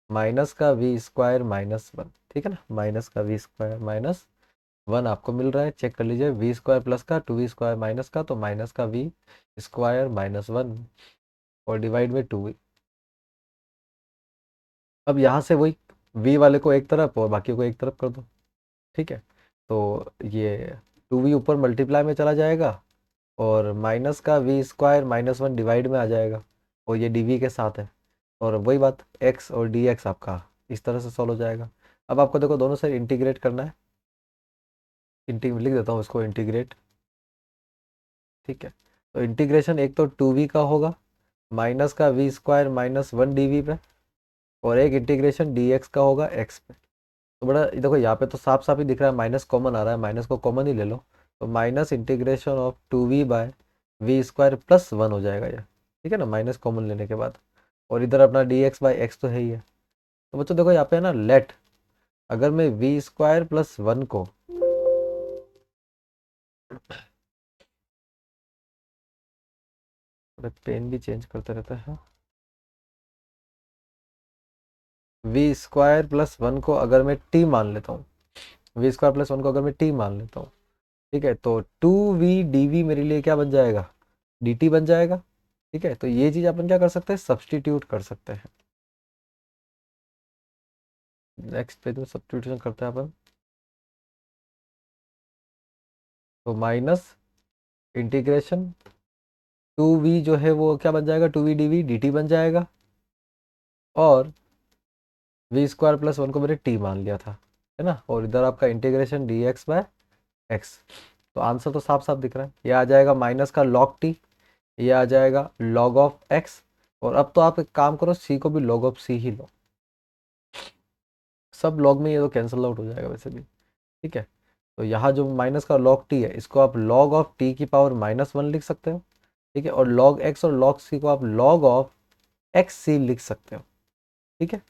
माइनस का वी स्क्वायर माइनस 1। ठीक है ना, माइनस का वी स्क्वायर माइनस 1 आपको मिल रहा है, चेक कर लीजिए, वी स्क्वायर प्लस का 2v स्क्वायर माइनस का, तो माइनस का वी स्क्वायर माइनस 1 और डिवाइड में 2v। अब यहाँ से वही v वाले को एक तरफ और बाकी को एक तरफ कर दो। ठीक है, तो ये 2v ऊपर मल्टीप्लाई में चला जाएगा, और माइनस का वी स्क्वायर माइनस 1 डिवाइड में आ जाएगा, और ये dv के साथ है, और वही बात x और dx आपका इस तरह से सॉल्व हो जाएगा। अब आपको देखो दोनों साइड इंटीग्रेट करना है, लिख देता हूँ इसको इंटीग्रेट। ठीक है, तो इंटीग्रेशन एक तो 2v का होगा माइनस का v square minus 1 d we पे, और एक इंटीग्रेशन डी एक्स का होगा एक्स पे। तो बड़ा देखो यहाँ पे तो साफ साफ ही दिख रहा है, माइनस कॉमन आ रहा है, माइनस को कॉमन ही ले लो, तो minus integration of 2v by v square plus 1 हो जाएगा ये। ठीक है ना, माइनस कॉमन लेने के बाद, और इधर अपना डी एक्स बाई एक्स तो है ही है। तो बच्चों देखो यहाँ पे है ना लेट, अगर मैं वी स्क्वायर प्लस 1 को पेन भी चेंज करते रहता है, वी स्क्वायर प्लस 1 को अगर मैं टी मान लेता हूँ, वी स्क्वायर प्लस 1 को अगर मैं टी मान लेता हूँ, ठीक है, तो 2v dv मेरे लिए क्या बन जाएगा, dt बन जाएगा। ठीक है, तो ये चीज़ अपन क्या कर सकते हैं, सब्सटीट्यूट कर सकते हैं। नेक्स्ट पेज में सब्सटीट्यूशन करते हैं अपन, तो माइनस इंटीग्रेशन 2v जो है वो क्या बन जाएगा 2v dv dt बन जाएगा, और वी स्क्वायर प्लस 1 को मैंने टी मान लिया था, है ना, और इधर आपका integration D x by x. तो आंसर तो साफ साफ दिख रहा है, ये आ जाएगा माइनस का log टी, ये आ जाएगा log ऑफ एक्स, और अब तो आप एक काम करो सी को भी log ऑफ सी ही लो, सब log में ये तो कैंसिल आउट हो जाएगा वैसे भी। ठीक है, तो यहाँ जो माइनस का log टी है इसको आप log ऑफ टी की पावर माइनस 1 लिख सकते हो। ठीक है, और log एक्स और log सी को आप log ऑफ एक्स सी लिख सकते हो। ठीक है,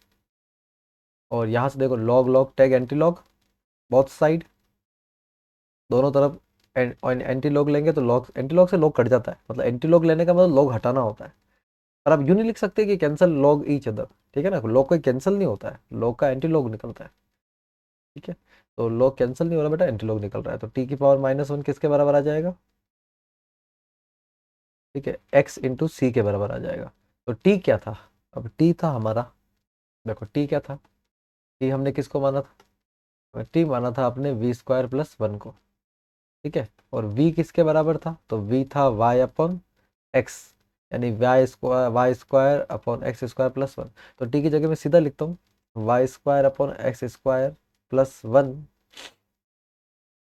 और यहाँ से देखो log log tag anti log, both side दोनों तरफ एंटी लॉग लेंगे तो लॉग एंटी लॉग से लॉग कट जाता है, मतलब एंटी लॉग लेने का मतलब लॉग हटाना होता है, और आप यूँ नहीं लिख सकते कि कैंसिल लॉग ईच अदर। ठीक है ना, लॉग कोई कैंसिल नहीं होता है, लॉग का एंटी लॉग निकलता है। ठीक है, तो लॉग कैंसिल नहीं हो रहा बेटा, एंटी लॉग निकल रहा है, तो टी की पावर माइनस 1 किसके बराबर आ जाएगा, ठीक है, एक्स इंटू सी के बराबर आ जाएगा। तो टी क्या था, अब टी था हमारा, देखो टी क्या था, टी हमने किसको माना था, टी माना था अपने वी स्क्वायर प्लस 1 को। ठीक है। और v किसके बराबर था, तो v था y अपॉन x, यानी Y square upon x square plus one. तो t की जगह मैं सीधा लिखता हूँ Y square upon x square plus one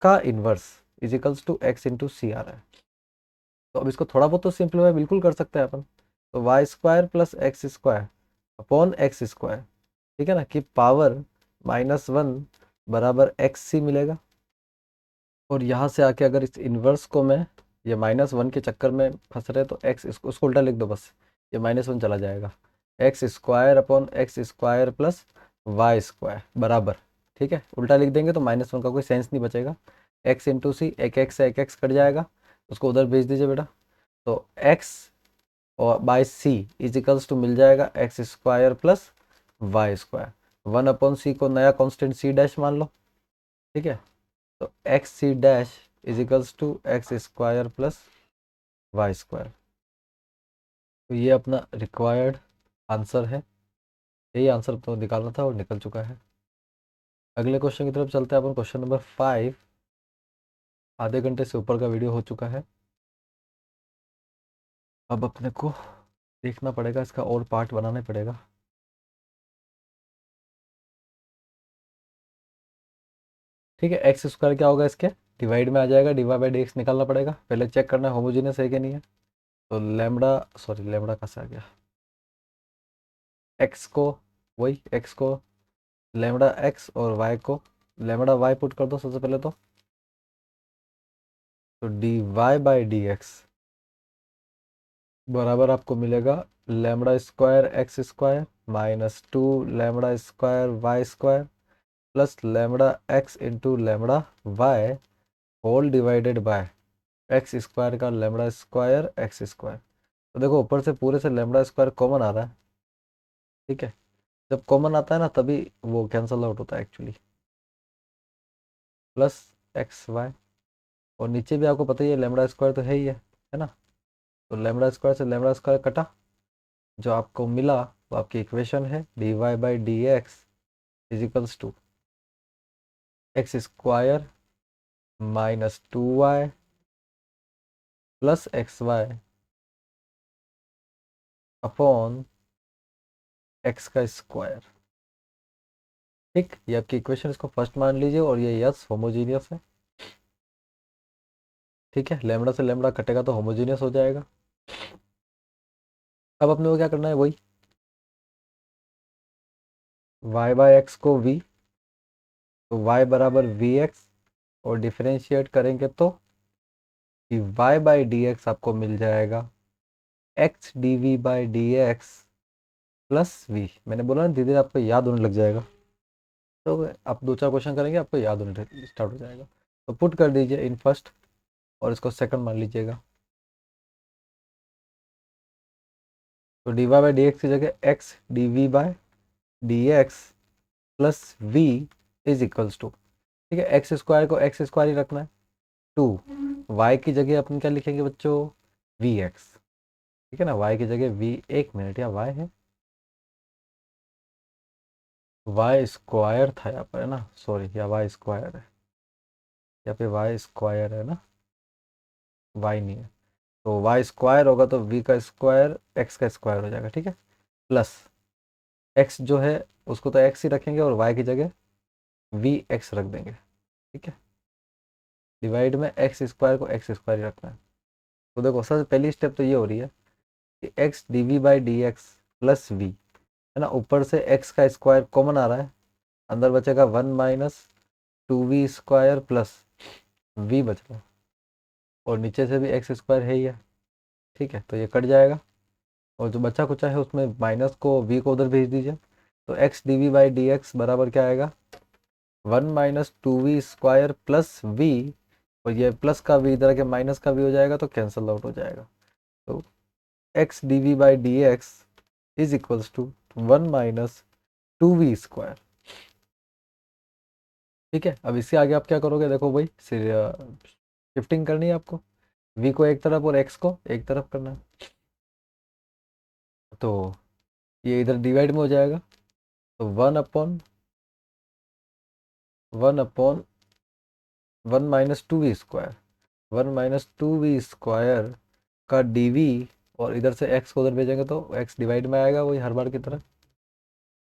का inverse equals to X into C आ रहा है। तो अब इसको थोड़ा बहुत तो सिंप्लीफाई बिल्कुल कर सकते हैं अपन। तो y square plus x square upon x square, ठीक है ना, कि पावर -1 बराबर एक्स सी मिलेगा। और यहाँ से आके अगर इस इन्वर्स को मैं, ये -1 के चक्कर में फंस रहे तो एक्स, इसको उसको उल्टा लिख दो बस, ये -1 चला जाएगा, x square upon x square plus Y square बराबर, ठीक है, उल्टा लिख देंगे तो -1 का कोई सेंस नहीं बचेगा। एक्स इंटू सी, एक एक्स से एक एक्स कट जाएगा, उसको उधर भेज दीजिए बेटा। तो एक्स और बाय सी इजिकल्स टू मिल जाएगा x square plus Y square, 1/c को नया कांस्टेंट सी डैश मान लो, ठीक है। तो x c dash equals to x square plus Y square. तो ये अपना रिक्वायर्ड आंसर है, यही आंसर तो निकालना था और निकल चुका है। अगले क्वेश्चन की तरफ चलते हैं अपन, क्वेश्चन नंबर 5। आधे घंटे से ऊपर का वीडियो हो चुका है। अब अपने को देखना पड़ेगा, इसका और पार्ट बनाना पड़ेगा। ठीक है, एक्स स्क्वायर क्या होगा, इसके डिवाइड में आ जाएगा, डिवाइड बाई डी एक्स निकालना पड़ेगा। पहले चेक करना है होमोजीनियस है कि नहीं है। तो लेमड़ा, सॉरी लेमड़ा कहाँ से आ गया, एक्स को, वही एक्स को लेमड़ा एक्स और वाई को लेमड़ा वाई पुट कर दो सबसे पहले तो D Y by D x बराबर आपको मिलेगा lambda square x square -2 lambda square Y square plus lambda x into lambda y whole divided by x square का लेमड़ा स्क्वायर एक्स स्क्वायर। तो देखो ऊपर से पूरे से लेमड़ा स्क्वायर कॉमन आ रहा है, ठीक है। जब कॉमन आता है ना तभी वो कैंसल आउट होता है एक्चुअली, प्लस एक्स वाई। और नीचे भी आपको पता ही है लेमड़ा स्क्वायर तो है ना। तो लेमड़ा स्क्वायर से लेमड़ा स्क्वायर कटा, जो आपको मिला वो आपकी इक्वेशन है D Y by D x equals to x square -2y plus x y upon x का स्क्वायर। ठीक, ये आपकी इक्वेशन, इसको फर्स्ट मान लीजिए और ये यस होमोजीनियस है। ठीक है, लेमड़ा से लेमड़ा कटेगा तो होमोजीनियस हो जाएगा। अब अपने को क्या करना है, वही y बाई एक्स को v, तो y बराबर वी एक्स, और डिफरेंशिएट करेंगे तो कि y बाई डी एक्स आपको मिल जाएगा x D we by D x plus v. मैंने बोला ना धीरे धीरे आपको याद होने लग जाएगा, तो आप दो चार क्वेश्चन करेंगे आपको याद होने स्टार्ट हो जाएगा। तो पुट कर दीजिए इन फर्स्ट और इसको सेकंड मान लीजिएगा। तो D Y by D x की जगह x D we by D x plus v is equals to, ठीक है, एक्स स्क्वायर को एक्स स्क्वायर ही रखना है, टू वाई की जगह अपन क्या लिखेंगे बच्चों, वी एक्स, ठीक है ना, वाई की जगह वी, एक मिनट, या वाई है, वाई स्क्वायर था यहाँ पर है ना, सॉरी, या वाई स्क्वायर है, यहाँ पे वाई स्क्वायर है ना, वाई नहीं है। तो वाई स्क्वायर होगा तो वी का स्क्वायर एक्स का स्क्वायर हो जाएगा, ठीक है, प्लस एक्स जो है उसको तो एक्स ही रखेंगे और वाई की जगह वी एक्स रख देंगे, ठीक है। डिवाइड में एक्स स्क्वायर को एक्स स्क्वायर ही रखना है। तो देखो सबसे पहली स्टेप तो ये हो रही है कि x D we by D x plus v, है ना, ऊपर से एक्स का स्क्वायर कॉमन आ रहा है, अंदर बचेगा 1 - 2v स्क्वायर प्लस वी बच रहा है, और नीचे से भी एक्स स्क्वायर है ही है, ठीक है, तो ये कट जाएगा। और जो बचा कुचा है उसमें माइनस को, वी को उधर भेज दीजिए। तो x D we by D x बराबर क्या आएगा, 1 - 2v स्क्वायर प्लस वी, और ये प्लस का वी इधर के माइनस का वी हो जाएगा तो कैंसल आउट हो जाएगा। तो x D we by D x is equals to 1 - 2v square. ठीक है, अब इससे आगे आप क्या करोगे, देखो भाई शिफ्टिंग करनी है आपको, वी को एक तरफ और एक्स को एक तरफ करना है। तो ये इधर डिवाइड में हो जाएगा, तो 1/(1/(2)) one minus two v square, one minus two v square का डीवी, और इधर से एक्स को उधर भेजेंगे तो एक्स डिवाइड में आएगा वही हर बार की तरह,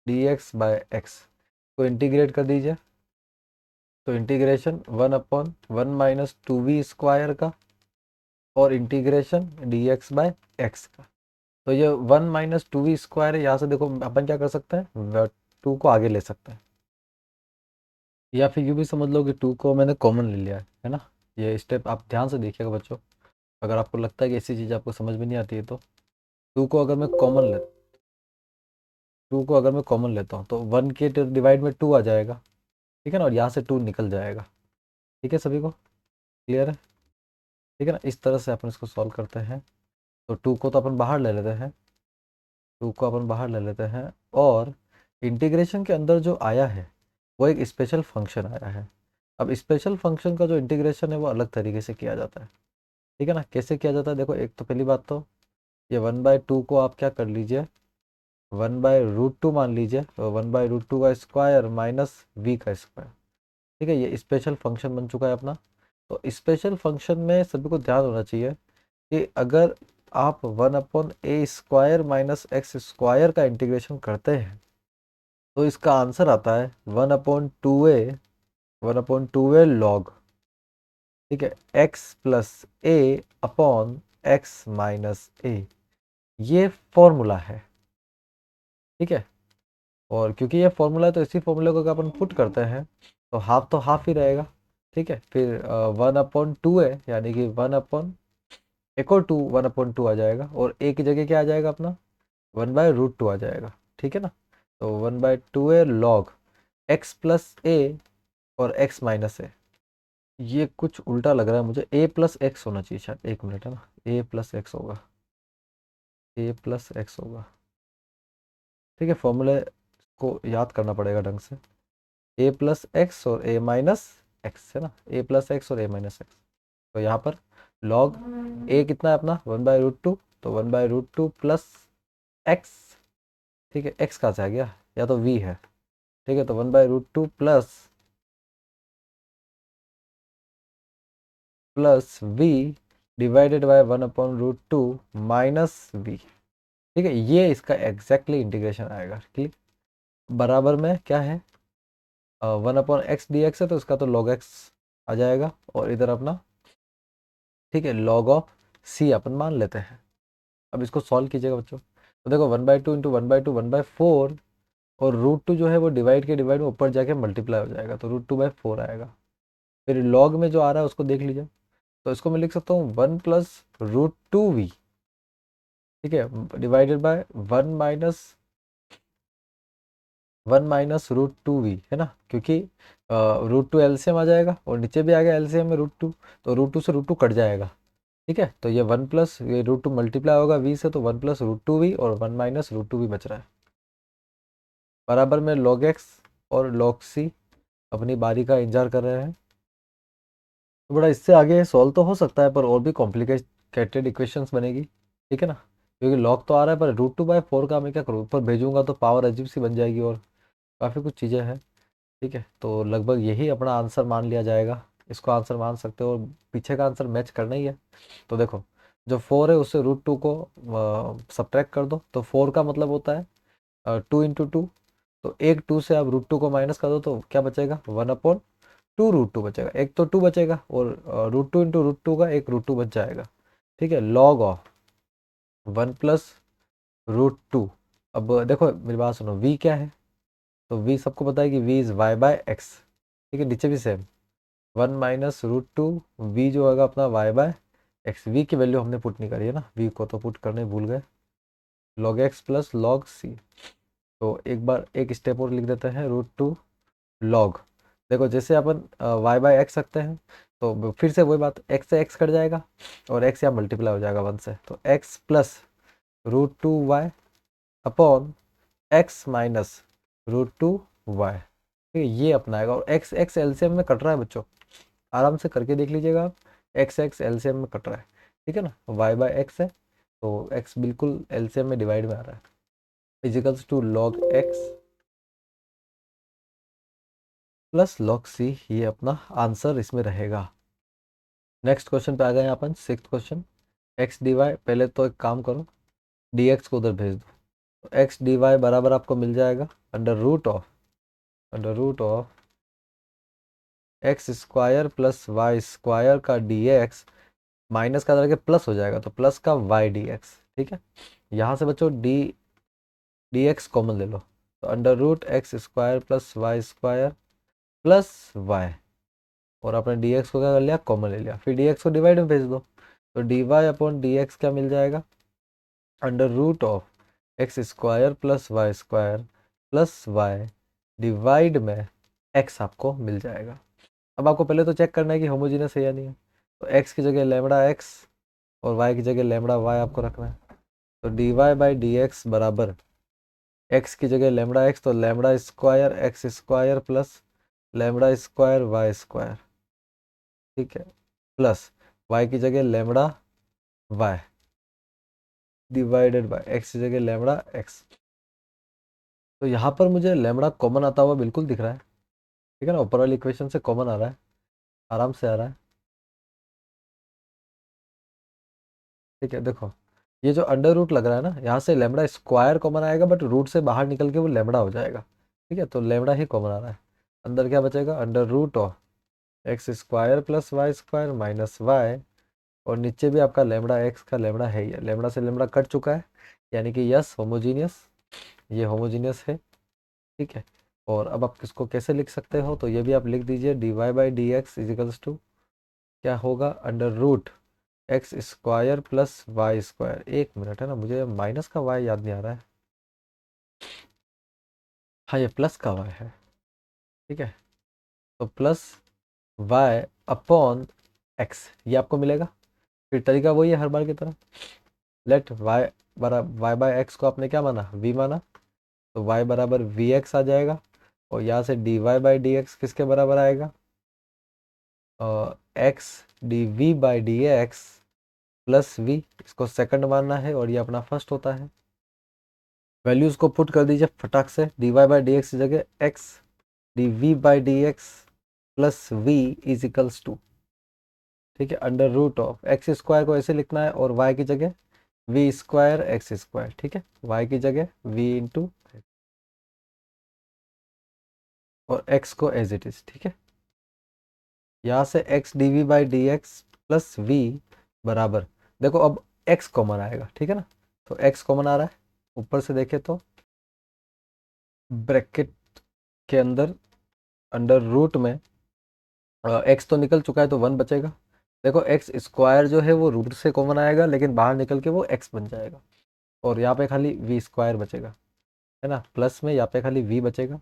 डी एक्स बाय एक्स को इंटीग्रेट कर दीजिए। तो integration one upon one minus two v square का और integration D x by x का। तो ये one minus two v square है, यहाँ से देखो अपन क्या कर सकते हैं, टू को आगे ले सकते हैं, या फिर यूँ भी समझ लो कि टू को मैंने कॉमन ले लिया है ना। ये स्टेप आप ध्यान से देखिएगा बच्चों, अगर आपको लगता है कि ऐसी चीज़ आपको समझ में नहीं आती है तो टू को अगर मैं कॉमन ले टू को अगर मैं कॉमन लेता हूँ तो वन के डिवाइड में टू आ जाएगा, ठीक है ना, और यहाँ से टू निकल जाएगा। ठीक है, सभी को क्लियर है? ठीक है ना, इस तरह से अपन इसको सॉल्व करते हैं। तो टू को तो अपन बाहर ले लेते हैं, टू को अपन बाहर ले लेते हैं, और इंटीग्रेशन के अंदर जो आया है वो एक स्पेशल फंक्शन आया है। अब स्पेशल फंक्शन का जो इंटीग्रेशन है वो अलग तरीके से किया जाता है। ठीक है ना, कैसे किया जाता है देखो, एक तो पहली बात तो ये वन बाय टू को आप क्या कर लीजिए, वन बाय रूट टू मान लीजिए, तो वन बाय रूट टू का स्क्वायर माइनस वी का स्क्वायर। ठीक है, ये स्पेशल फंक्शन बन चुका है अपना। तो स्पेशल फंक्शन में सभी को ध्यान होना चाहिए कि अगर आप वन अपॉन ए स्क्वायर माइनस एक्स स्क्वायर का इंटीग्रेशन करते हैं तो इसका आंसर आता है one upon to A log, ठीक है, एक्स प्लस ए अपॉन एक्स माइनस ए। ये फॉर्मूला है, ठीक है। और क्योंकि ये फॉर्मूला है तो इसी फॉर्मूले को अगर अपन पुट करते हैं तो हाफ ही रहेगा। ठीक है, फिर वन अपॉन टू है, यानी कि वन अपॉन एक और टू, वन अपॉन टू आ जाएगा, और ए की जगह क्या आ जाएगा अपना, वन बाय रूट टू आ जाएगा। ठीक है ना, तो one by two A log x plus A और एक्स माइनस ए। ये कुछ उल्टा लग रहा है मुझे, ए प्लस एक्स होना चाहिए शायद, एक मिनट है ना, ए प्लस एक्स होगा, ए प्लस एक्स होगा। ठीक है, फॉर्मूले को याद करना पड़ेगा ढंग से, ए प्लस एक्स और ए माइनस एक्स है ना, ए प्लस एक्स और ए माइनस एक्स। तो यहाँ पर लॉग ए कितना है अपना, वन बाय रूट टू, तो one by root two plus x. ठीक है, एक्स कहाँ से आ गया, या तो वी है। ठीक है, तो one by root two plus v divided by one upon root two minus we. ठीक है, ये इसका एग्जैक्टली इंटीग्रेशन आएगा। ठीक, बराबर में क्या है, one upon x D X है तो इसका तो लॉग एक्स आ जाएगा, और इधर अपना, ठीक है, लॉग ऑफ सी अपन मान लेते हैं। अब इसको सॉल्व कीजिएगा बच्चों, तो देखो one by two into one by two one by four, और रूट टू जो है वो डिवाइड के डिवाइड में ऊपर जाके मल्टीप्लाई हो जाएगा, तो रूट टू बाई फोर आएगा। फिर लॉग में जो आ रहा है उसको देख लीजिए, तो इसको मैं लिख सकता हूँ one plus root two v, ठीक है, divided by one minus root two v, है ना, क्योंकि रूट टू एलसीएम आ जाएगा और नीचे भी आ गया एलसीएम में रूट टू, तो रूट टू से रूट टू कट जाएगा। ठीक है, तो ये वन प्लस ये रूट टू मल्टीप्लाई होगा वी से, तो one plus root two V और one minus root two V बच रहा है, बराबर में लॉग एक्स और लॉग सी अपनी बारी का इंतजार कर रहे हैं। तो बड़ा इससे आगे सॉल्व तो हो सकता है, पर और भी कॉम्प्लिकेटेड इक्वेशंस बनेगी। ठीक है ना, क्योंकि लॉग तो आ रहा है, पर रूट टू बाई फोर का मैं क्या करूँ, ऊपर भेजूंगा तो पावर अजीब सी बन जाएगी, और काफ़ी कुछ चीज़ें हैं। ठीक है, तो लगभग यही अपना आंसर मान लिया जाएगा, इसको आंसर मान सकते हो, और पीछे का आंसर मैच करना ही है। तो देखो, जो फोर है उससे रूट टू को सब्ट्रैक्ट कर दो, तो फोर का मतलब होता है टू इंटू टू, तो एक टू से आप रूट टू को माइनस कर दो तो क्या बचेगा, one upon two root two बचेगा, एक तो टू बचेगा, और root two into root two का एक रूट टू बच जाएगा। ठीक है, log of one plus root two. अब देखो मेरी बात सुनो, वी क्या है, तो वी सबको पता है कि v is y by x. ठीक है, नीचे भी same, one minus root two v जो होगा अपना वाई बाय एक्स। वी की वैल्यू हमने पुट नहीं करी है ना, वी को तो पुट करने भूल गए, log x plus log c. तो एक बार एक स्टेप और लिख देते हैं, रूट टू लॉग, देखो जैसे अपन वाई बाय एक्स रखते हैं तो फिर से वही बात, एक्स से एक्स कट जाएगा और एक्स यहाँ मल्टीप्लाई हो जाएगा वन से, तो x plus root two y upon x minus root two y. ठीक है, ये अपना आएगा, और एक्स एक्स एलसीएम में कट रहा है बच्चों, आराम से करके देख लीजिएगा आप, एक्स एक्स एलसीएम में कट रहा है। ठीक है ना, वाई बाय एक्स है तो एक्स बिल्कुल एलसीएम में डिवाइड में आ रहा है, equals to log x plus log c, ये अपना आंसर इसमें रहेगा। नेक्स्ट क्वेश्चन पे आ गए अपन, sixth question. X D Y, पहले तो एक काम करो, डी एक्स को उधर भेज दो। तो एक्स डी वाई बराबर आपको मिल जाएगा under root of x square plus Y square का डी एक्स, माइनस का करके प्लस हो जाएगा तो प्लस का वाई डी एक्स। ठीक है, यहाँ से बच्चों डी एक्स कॉमन ले लो, तो under root x square plus Y square plus y, और आपने डी एक्स को क्या कर लिया, कॉमन ले लिया। फिर डी एक्स को डिवाइड में भेज दो, तो D y upon d x क्या मिल जाएगा, under root of x square plus Y square plus y divide में एक्स आपको मिल जाएगा। अब आपको पहले तो चेक करना है कि होमोजीनियस है या नहीं है, तो एक्स की जगह लेमड़ा एक्स और वाई की जगह लेमड़ा वाई आपको रखना है। तो D Y by D x बराबर एक्स की जगह लेमड़ा एक्स, तो lambda square x square plus lambda square Y square, ठीक है, प्लस वाई की जगह lambda y divided by x की जगह लेमड़ा एक्स। तो यहाँ पर मुझे लेमड़ा कॉमन आता हुआ बिल्कुल दिख रहा है, ठीक है ना, ऊपर वाली इक्वेशन से कॉमन आ रहा है, आराम से आ रहा है। ठीक है, देखो ये जो अंडर रूट लग रहा है ना, यहाँ से लेमड़ा स्क्वायर कॉमन आएगा, बट रूट से बाहर निकल के वो लेमड़ा हो जाएगा। ठीक है, तो लेमड़ा ही कॉमन आ रहा है, अंदर क्या बचेगा, under root of x square plus Y square minus y, और नीचे भी आपका लेमड़ा एक्स का लेमड़ा है ही है, लेमड़ा से लेमड़ा कट चुका है, यानी कि यस होमोजीनियस, ये होमोजीनियस है। ठीक है, और अब आप किसको कैसे लिख सकते हो, तो ये भी आप लिख दीजिए, d Y by D x equals to क्या होगा, under root x square plus Y square. एक मिनट है ना, मुझे माइनस का वाई याद नहीं आ रहा है, हाँ ये प्लस का वाई है। ठीक है, तो प्लस वाई अपॉन एक्स ये आपको मिलेगा। फिर तरीका वही है हर बार की तरह, लेट वाई बराबर वाई बाय एक्स को आपने क्या माना, वी माना, तो वाई बराबर वी एक्स आ जाएगा, और यहाँ से D Y by D x किसके बराबर आएगा, x D we by D x plus v, इसको सेकंड मानना है और ये अपना फर्स्ट होता है। वैल्यूज को पुट कर दीजिए फटाक से, D Y by D x की जगह x D we by D x plus v is equals to, ठीक है, under root of x square को ऐसे लिखना है और वाई की जगह वी स्क्वायर एक्स स्क्वायर, ठीक है, वाई की जगह वी इंटू और एक्स को एज इट इज। ठीक है, यहाँ से x D we by D x plus we बराबर, देखो अब एक्स कॉमन आएगा, ठीक है ना, तो एक्स कॉमन आ रहा है, ऊपर से देखे तो ब्रैकेट के अंदर अंडर रूट में एक्स तो निकल चुका है तो वन बचेगा। देखो एक्स स्क्वायर जो है वो रूट से कॉमन आएगा, लेकिन बाहर निकल के वो एक्स बन जाएगा, और यहाँ पे खाली वी स्क्वायर बचेगा, है ना, प्लस में यहाँ पे खाली वी बचेगा,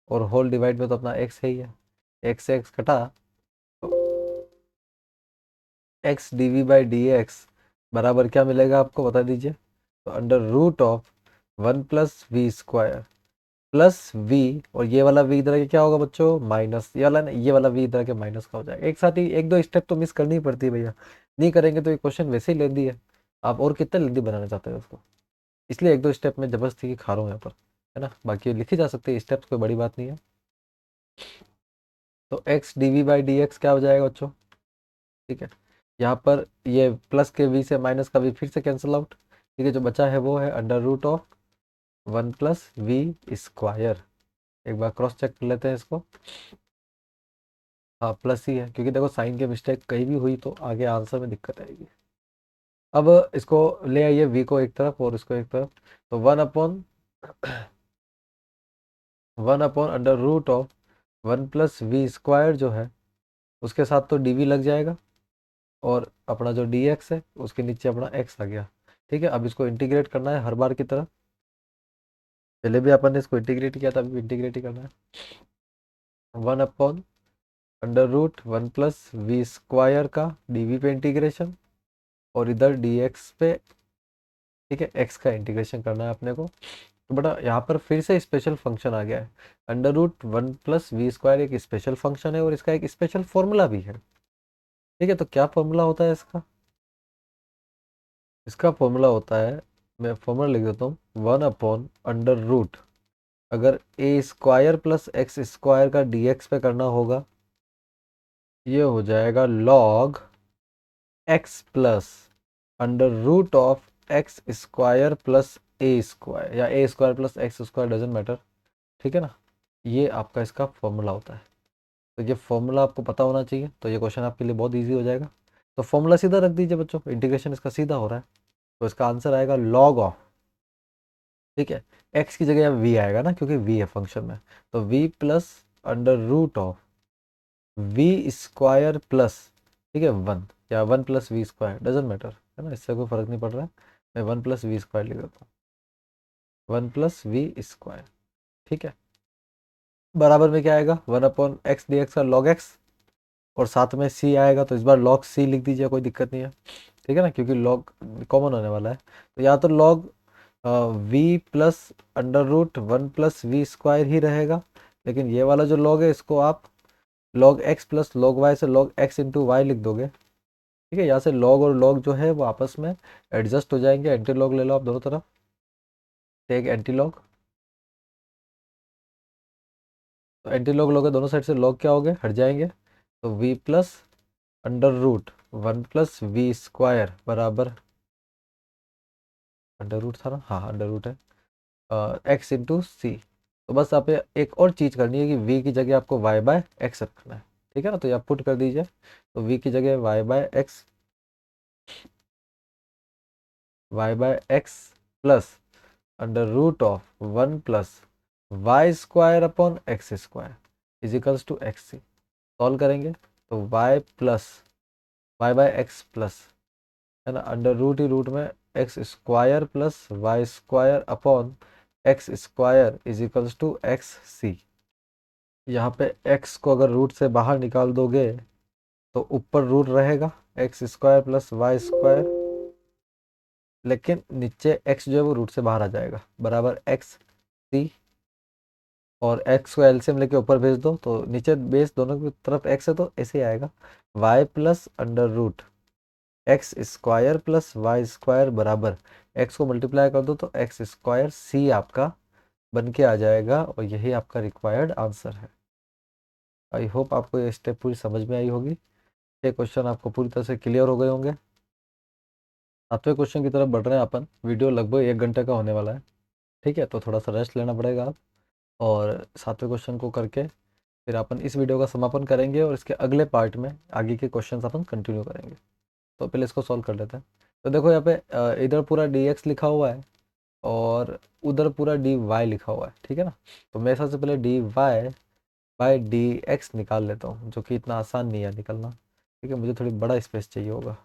और होल डिवाइड में तो अपना एक्स है ही है, एक्स से एक्स कटा, तो x D we by D x बराबर क्या मिलेगा आपको बता दीजिए, तो under root of one plus we square plus v, और ये वाला वी इधर के क्या होगा बच्चों, माइनस, ये वाला ये वाला वी इधर के माइनस का हो जाएगा। एक साथ ही एक दो स्टेप तो मिस करनी ही पड़ती है भैया, नहीं करेंगे तो ये क्वेश्चन वैसे ही लेंदी है, आप और कितना लेंदी बनाना चाहते हो उसको, इसलिए एक दो स्टेप में जबरदस्ती की खा रहा हूँ यहाँ पर, है ना, बाकी लिखी जा सकती है स्टेप्स, कोई बड़ी बात नहीं है। तो x D we by D x क्या हो जाएगा बच्चों, ठीक है, यहाँ पर ये प्लस के वी से माइनस का वी फिर से कैंसिल आउट, ठीक है, जो बचा है वो है under root of one plus we square. एक बार क्रॉस चेक कर लेते हैं इसको, हाँ प्लस ही है, क्योंकि देखो साइन के मिस्टेक कहीं भी हुई तो आगे आंसर में दिक्कत आएगी। अब इसको ले आइए वी को एक तरफ और इसको एक तरफ, तो one upon under root of one plus we square जो है उसके साथ तो डी वी लग जाएगा, और अपना जो डी एक्स है उसके नीचे अपना एक्स आ गया। ठीक है, अब इसको इंटीग्रेट करना है हर बार की तरह, पहले भी अपन ने इसको इंटीग्रेट किया था, अभी भी इंटीग्रेट ही करना है। One upon under root one plus we square का डी वी पे इंटीग्रेशन, और इधर डी एक्स पे, ठीक है, एक्स का इंटीग्रेशन करना है अपने को। तो बेटा यहाँ पर फिर से स्पेशल फंक्शन आ गया है, under root one plus we square एक स्पेशल फंक्शन है और इसका एक स्पेशल फॉर्मूला भी है। ठीक है, तो क्या फॉर्मूला होता है इसका, इसका फॉर्मूला होता है, मैं फॉर्मूला लिख देता हूँ, वन अपॉन अंडर रूट अगर A square plus x square का डी एक्स पे करना होगा, ये हो जाएगा log x plus under root of x square plus A square, या A square plus x square, doesn't matter, ठीक है ना। ये आपका इसका फॉर्मूला होता है। तो ये फॉर्मूला आपको पता होना चाहिए, तो ये क्वेश्चन आपके लिए बहुत ईजी हो जाएगा। तो फॉर्मूला सीधा रख दीजिए बच्चों, इंटीग्रेशन इसका सीधा हो रहा है, तो इसका आंसर आएगा लॉग ऑफ, ठीक है, एक्स की जगह वी आएगा ना, क्योंकि वी है फंक्शन में, तो v plus under root of v square plus, ठीक है, वन, या one plus we square, doesn't matter, है ना, इससे कोई फर्क नहीं पड़ रहा है। मैं वन प्लस वी स्क्वायर लिख देता हूँ, वन प्लस वी स्क्वायर, ठीक है। बराबर में क्या आएगा, one upon x D x का लॉग एक्स, और साथ में सी आएगा, तो इस बार लॉग सी लिख दीजिए, कोई दिक्कत नहीं है, ठीक है ना, क्योंकि लॉग कॉमन होने वाला है। तो या तो log V plus under root one plus we square ही रहेगा, लेकिन ये वाला जो लॉग है इसको आप log x plus log Y से लॉग एक्स इंटू वाई लिख दोगे, ठीक है। यहाँ से लॉग और लॉग जो है वो आपस में एडजस्ट हो जाएंगे, एंटी लॉग ले लो आप दोनों तरफ, एक एंटी लॉग, तो एंटी लॉग लोगे दोनों साइड से, लॉग क्या हो गए, हट जाएंगे, तो v plus under root one plus we square बराबर, अंडर रूट था ना, हाँ अंडर रूट है, एक्स इंटू सी। तो बस आप एक और चीज़ करनी है कि v की जगह आपको y बाय एक्स रखना है, ठीक है ना, तो ये आप पुट कर दीजिए, तो v की जगह y by x plus under root of one plus Y square upon x square equals to X C. Solve करेंगे तो वाई बाय एक्स प्लस, है ना, अंडर रूट ही रूट में X square plus Y square upon x square equals to X C. यहाँ पे x को अगर रूट से बाहर निकाल दोगे तो ऊपर रूट रहेगा x square plus Y square, लेकिन नीचे x जो है वो रूट से बाहर आ जाएगा, बराबर एक्स सी, और x को एलसीएम लेके ऊपर भेज दो, तो नीचे बेस दोनों की तरफ x है, तो ऐसे ही आएगा y plus under root x square plus Y square बराबर x को मल्टीप्लाई कर दो तो एक्स स्क्वायर सी आपका बन के आ जाएगा, और यही आपका रिक्वायर्ड आंसर है। आई होप आपको ये स्टेप पूरी समझ में आई होगी, ये क्वेश्चन आपको पूरी तरह से क्लियर हो गए होंगे। सातवें क्वेश्चन की तरफ बढ़ रहे हैं अपन, वीडियो लगभग 1 घंटे का होने वाला है, ठीक है, तो थोड़ा सा रेस्ट लेना पड़ेगा आप, और सातवें क्वेश्चन को करके फिर अपन इस वीडियो का समापन करेंगे, और इसके अगले पार्ट में आगे के क्वेश्चन अपन कंटिन्यू करेंगे। तो पहले इसको सॉल्व कर लेते हैं। तो देखो यहाँ पे इधर पूरा डी एक्स लिखा हुआ है और उधर पूरा डी वाई लिखा हुआ है, ठीक है ना, तो मैं सबसे पहले d y by D x निकाल लेता हूँ, जो कि इतना आसान नहीं है निकलना, ठीक है, मुझे थोड़ी बड़ा स्पेस चाहिए होगा,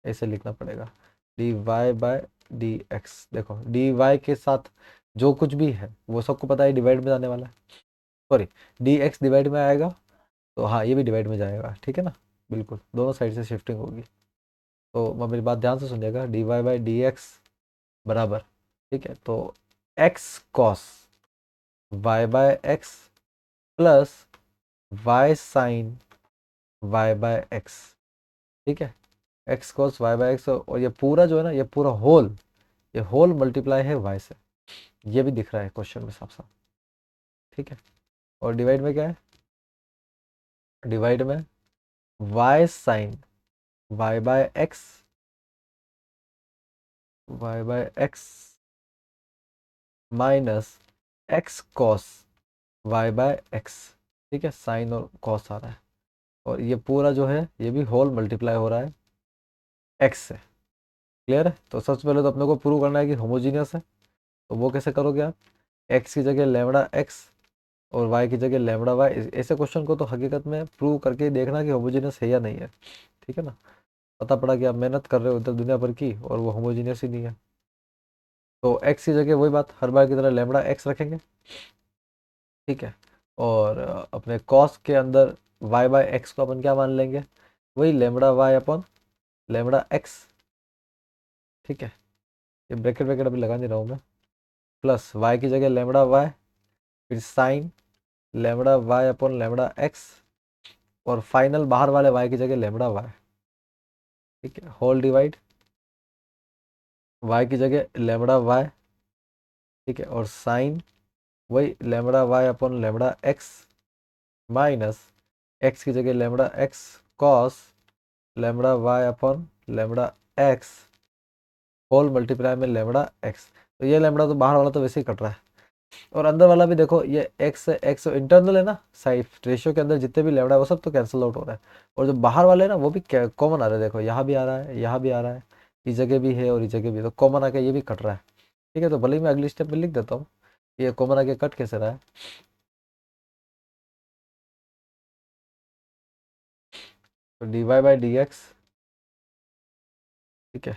ऐसे लिखना पड़ेगा, d y by D x. देखो डी वाई के साथ जो कुछ भी है वो सबको पता है डिवाइड में जाने वाला है, सॉरी, डी एक्स डिवाइड में आएगा, तो हाँ ये भी डिवाइड में जाएगा, ठीक है ना, बिल्कुल दोनों साइड से शिफ्टिंग होगी। तो मेरी बात ध्यान से सुनिएगा, d Y by D x बराबर, ठीक है, तो x cos y by x plus y sine y by x, ठीक है, x cos y by x, और ये पूरा जो है ना, ये पूरा होल, ये होल मल्टीप्लाई है वाई से, ये भी दिख रहा है क्वेश्चन में साफ साफ, ठीक है। और डिवाइड में क्या है, डिवाइड में y sine y by x minus x cos y by x, ठीक है, साइन और कॉस आ रहा है, और ये पूरा जो है ये भी होल मल्टीप्लाई हो रहा है एक्स से, क्लियर है। तो सबसे पहले तो अपने को प्रूव करना है कि होमोजीनियस है, तो वो कैसे करोगे आप, एक्स की जगह लेमड़ा एक्स और वाई की जगह लेमड़ा वाई, ऐसे क्वेश्चन को तो हकीकत में प्रूव करके ही देखना कि होमोजीनियस है या नहीं है, ठीक है ना। पता पड़ा कि आप मेहनत कर रहे हो इधर दुनिया भर की और वो होमोजीनियस ही नहीं है, तो एक्स की जगह वही बात हर बार की तरह लेमड़ा एक्स रखेंगे, ठीक है, और अपने कॉस के अंदर वाई बाय एक्स को अपन क्या मान लेंगे, वही lambda y upon lambda x, ठीक है, ये ब्रैकेट ब्रैकेट अभी लगा नहीं रहा हूँ मैं, प्लस वाई की जगह लेमड़ा वाई, फिर sine lambda y upon lambda x, और फाइनल बाहर वाले वाई की जगह लेमड़ा वाई, ठीक है, होल डिवाइड वाई की जगह लेमड़ा वाई ठीक है, और साइन वही lambda y upon lambda x minus x की जगह lambda x cos lambda y upon lambda x whole multiply में लेमड़ा एक्स। तो ये लेमड़ा तो बाहर वाला तो वैसे ही कट रहा है, और अंदर वाला भी देखो, ये एक्स इंटरनल है ना, साइड रेशियो के अंदर जितने भी लेमड़ा है वो सब तो कैंसिल आउट हो रहा है, और जो बाहर वाले हैं ना वो भी कॉमन आ रहा है। देखो यहाँ भी आ रहा है, यहाँ भी आ रहा है, इस जगह भी है और इस जगह भी है, तो कॉमन आके ये भी कट रहा है। ठीक है, तो भले ही मैं अगली स्टेप में लिख देता हूँ ये कॉमन आके कट कैसे रहा है। तो D Y by D x, ठीक है,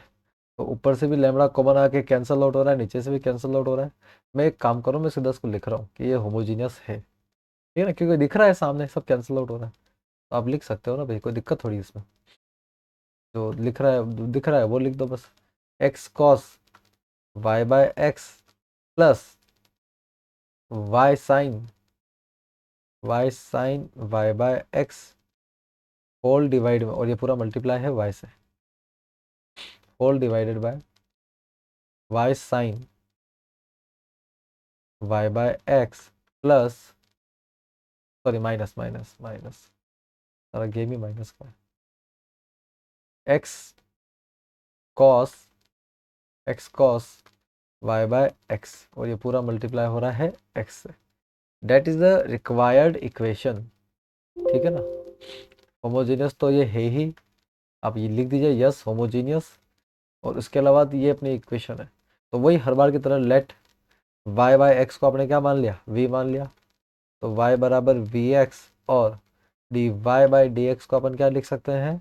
तो ऊपर से भी लेमड़ा कॉमन आके कैंसिल आउट हो रहा है, नीचे से भी कैंसिल आउट हो रहा है। मैं एक काम करूँ, मैं सीधा इसको लिख रहा हूँ कि ये होमोजीनियस है, ठीक है ना, क्योंकि दिख रहा है सामने सब कैंसिल आउट हो रहा है। तो आप लिख सकते हो ना भाई, कोई दिक्कत थोड़ी इसमें, जो लिख रहा है दिख रहा है वो लिख दो बस। X cos y by x plus y sine y by x whole divide में, और ये पूरा मल्टीप्लाई है वाई से, whole divided by y sine y by x plus, sorry minus minus minus, सारा गेम ही माइनस का है, x cos y by x, और ये पूरा मल्टीप्लाई हो रहा है एक्स से। That is the required equation, ठीक है ना। होमोजीनियस तो ये है ही, आप ये लिख दीजिए यस होमोजीनियस, और उसके अलावा ये अपनी इक्वेशन है। तो वही हर बार की तरह लेट वाई बाय एक्स को आपने क्या मान लिया, वी मान लिया, तो वाई बराबर वी एक्स, और D Y by D x को अपन क्या लिख सकते हैं,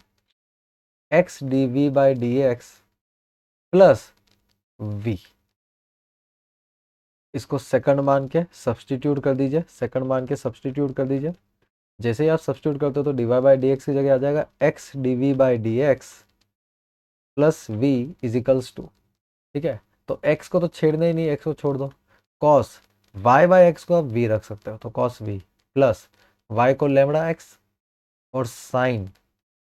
x D we by D x plus v. इसको सेकंड मान के सब्सटीट्यूट कर दीजिए, सेकंड मान के सब्सटीट्यूट कर दीजिए। जैसे ही आप सब्सटीट्यूट करते हो तो D Y by D x की जगह आ जाएगा x D we by D x plus v equals to, ठीक है। तो x को तो छेड़ना ही नहीं, x को छोड़ दो, कॉस y बाय एक्स को आप v रख सकते हो, तो कॉस v प्लस y को लेमड़ा x, और साइन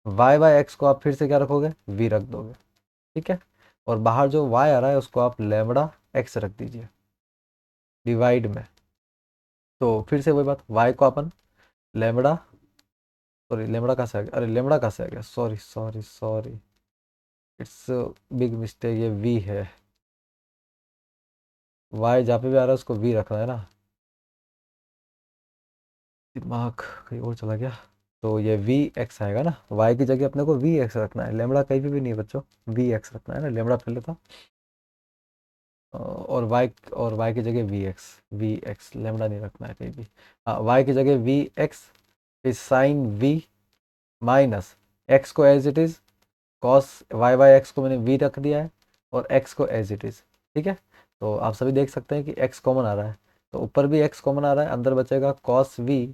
y बाय एक्स को आप फिर से क्या रखोगे, v रख दोगे, ठीक है। और बाहर जो y आ रहा है उसको आप लेमड़ा x रख दीजिए डिवाइड में। तो फिर से वही बात, y को अपन लेमड़ा, सॉरी लेमड़ा कहाँ से आ गया, अरे लेमड़ा कहाँ से आ गया, sorry sorry sorry, it's big mistake, ये v है, y जहाँ पे भी आ रहा है उसको v रखना है ना, दिमाग कहीं और चला गया। तो ये वी एक्स आएगा ना, वाई की जगह अपने को वी एक्स रखना है, लेमड़ा कहीं भी नहीं है बच्चों, वी एक्स रखना है ना, लेमड़ा पहले था, और वाई की जगह वी एक्स लेमड़ा नहीं रखना है कहीं भी। हाँ, वाई की जगह वी एक्स फिर साइन वी माइनस एक्स को as it is, cos y by x को मैंने वी रख दिया है, और एक्स को एज इट इज़, ठीक है। तो आप सभी देख सकते हैं कि एक्स कॉमन आ रहा है, तो ऊपर भी एक्स कॉमन आ रहा है, अंदर बचेगा cos we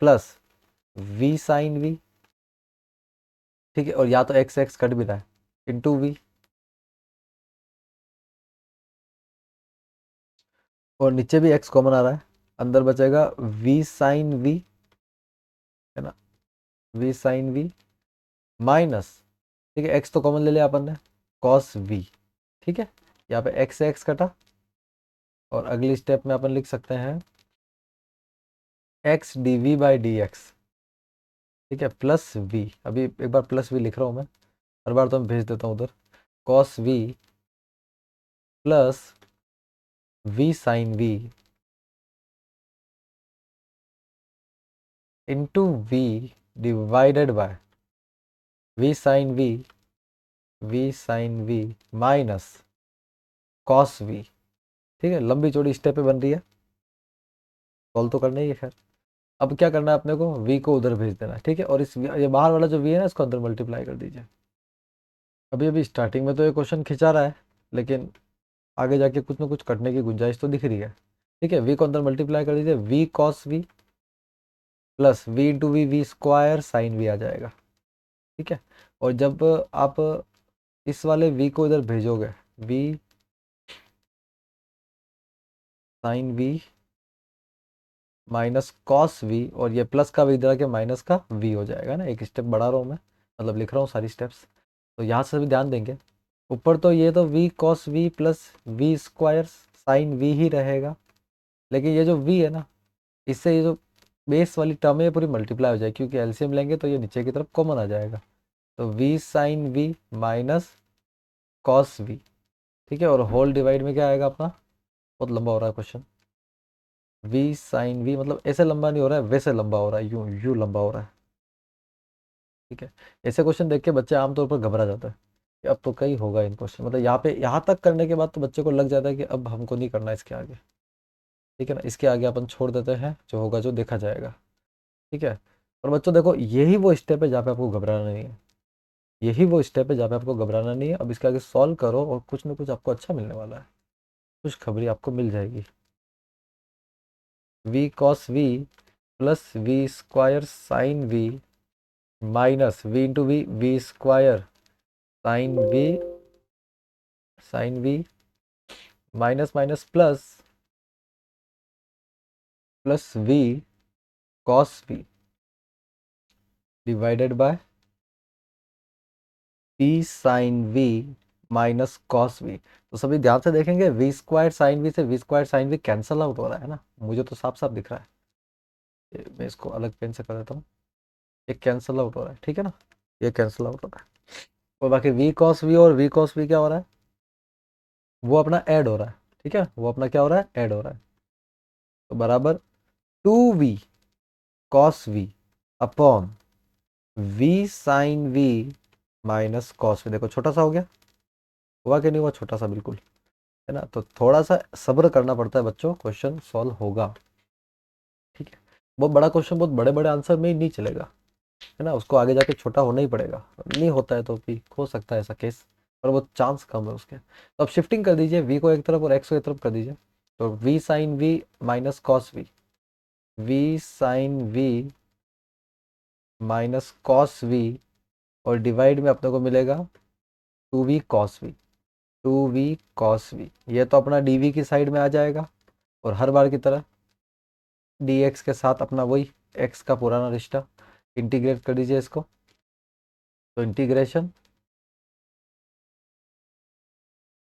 plus v sine v, ठीक है, और या तो एक्स एक्स कट भी रहा है इंटू वी, और नीचे भी एक्स कॉमन आ रहा है, अंदर बचेगा वी साइन वी, है ना, वी साइन वी माइनस, ठीक है, एक्स तो कॉमन ले लिया अपन ने, कॉस वी, ठीक है, यहाँ पे एक्स से एक्स कटा, और अगली स्टेप में अपन लिख सकते हैं x D we by D x, ठीक है, प्लस वी, अभी एक बार प्लस वी लिख रहा हूँ मैं, हर बार तो मैं भेज देता हूँ उधर, cos we plus v sine v into v divided by v sine v minus cos v, ठीक है, लंबी चौड़ी स्टेप बन रही है, सॉल्व तो करना ही है खैर। अब क्या करना है अपने को, वी को उधर भेज देना है, ठीक है, और इस ये बाहर वाला जो वी है ना इसको अंदर मल्टीप्लाई कर दीजिए। अभी अभी स्टार्टिंग में तो ये क्वेश्चन खिंचा रहा है, लेकिन आगे जाके कुछ ना कुछ कटने की गुंजाइश तो दिख रही है, ठीक है। वी को अंदर मल्टीप्लाई कर दीजिए, V cos we plus V into V square sine V आ जाएगा, ठीक है। और जब आप इस वाले वी को इधर भेजोगे, v sine v minus cos v, और ये प्लस का भी इधर के माइनस का वी हो जाएगा ना, एक स्टेप बढ़ा रहा हूँ मैं, मतलब लिख रहा हूँ सारी स्टेप्स, तो यहाँ से भी ध्यान देंगे। ऊपर तो ये तो V cos we plus we square sine V ही रहेगा, लेकिन ये जो वी है ना, इससे ये जो बेस वाली टर्म है ये पूरी मल्टीप्लाई हो जाएगी, क्योंकि एलसीएम लेंगे तो ये नीचे की तरफ कॉमन आ जाएगा। तो v sine v minus cos v, ठीक है। और होल डिवाइड में क्या आएगा अपना, बहुत लंबा हो रहा है क्वेश्चन, वी साइन वी मतलब ऐसे लंबा नहीं हो रहा है, वैसे लंबा हो रहा है, यूं यूं लंबा हो रहा है, ठीक है। ऐसे क्वेश्चन देख के बच्चे आमतौर पर घबरा जाता है कि अब तो कहीं होगा इन क्वेश्चन, मतलब यहाँ पे यहाँ तक करने के बाद तो बच्चे को लग जाता है कि अब हमको नहीं करना इसके आगे, ठीक है ना। इसके आगे अपन छोड़ देते हैं, जो होगा जो देखा जाएगा, ठीक है। और बच्चों देखो, यही वो स्टेप है जहाँ पे आपको घबराना नहीं है, यही वो स्टेप है जहाँ पे आपको घबराना नहीं है। अब इसके आगे सॉल्व करो और कुछ ना कुछ आपको अच्छा मिलने वाला है, कुछ खबरी आपको मिल जाएगी। V cos we plus we square sine v minus we into we, we square sine v minus minus plus plus v cos v divided by v sine v minus cos v. तो सभी ध्यान से देखेंगे, वी स्क्वायर साइन वी से v square sine v cancel out हो रहा है ना, मुझे तो साफ साफ दिख रहा है। मैं इसको अलग पेन से कर देता हूँ, ये कैंसल आउट हो रहा है, ठीक है ना, ये कैंसल आउट हो रहा है। और बाकी वी कॉस वी और वी कॉस वी क्या हो रहा है, वो अपना ऐड हो रहा है, ठीक है, वो अपना क्या हो रहा है, ऐड हो रहा है। तो बराबर two v cos v upon v sine v minus cos v. देखो छोटा सा हो गया, हुआ कि नहीं हुआ, छोटा सा बिल्कुल, है ना। तो थोड़ा सा सब्र करना पड़ता है बच्चों, क्वेश्चन सॉल्व होगा, ठीक है। बहुत बड़ा क्वेश्चन बहुत बड़े बड़े आंसर में ही नहीं चलेगा, है ना, उसको आगे जाके छोटा होना ही पड़ेगा। नहीं होता है तो भी हो सकता है ऐसा केस, पर वो चांस कम है उसके। तो अब शिफ्टिंग कर दीजिए, वी को एक तरफ और एक्स को एक तरफ कर दीजिए। तो v sine v minus cos v, v sine v minus cos v, और डिवाइड में अपने को मिलेगा two v cos v, two v cos v. ये तो अपना डी वी की साइड में आ जाएगा, और हर बार की तरह डी एक्स के साथ अपना वही एक्स का पुराना रिश्ता, इंटीग्रेट कर दीजिए इसको। तो integration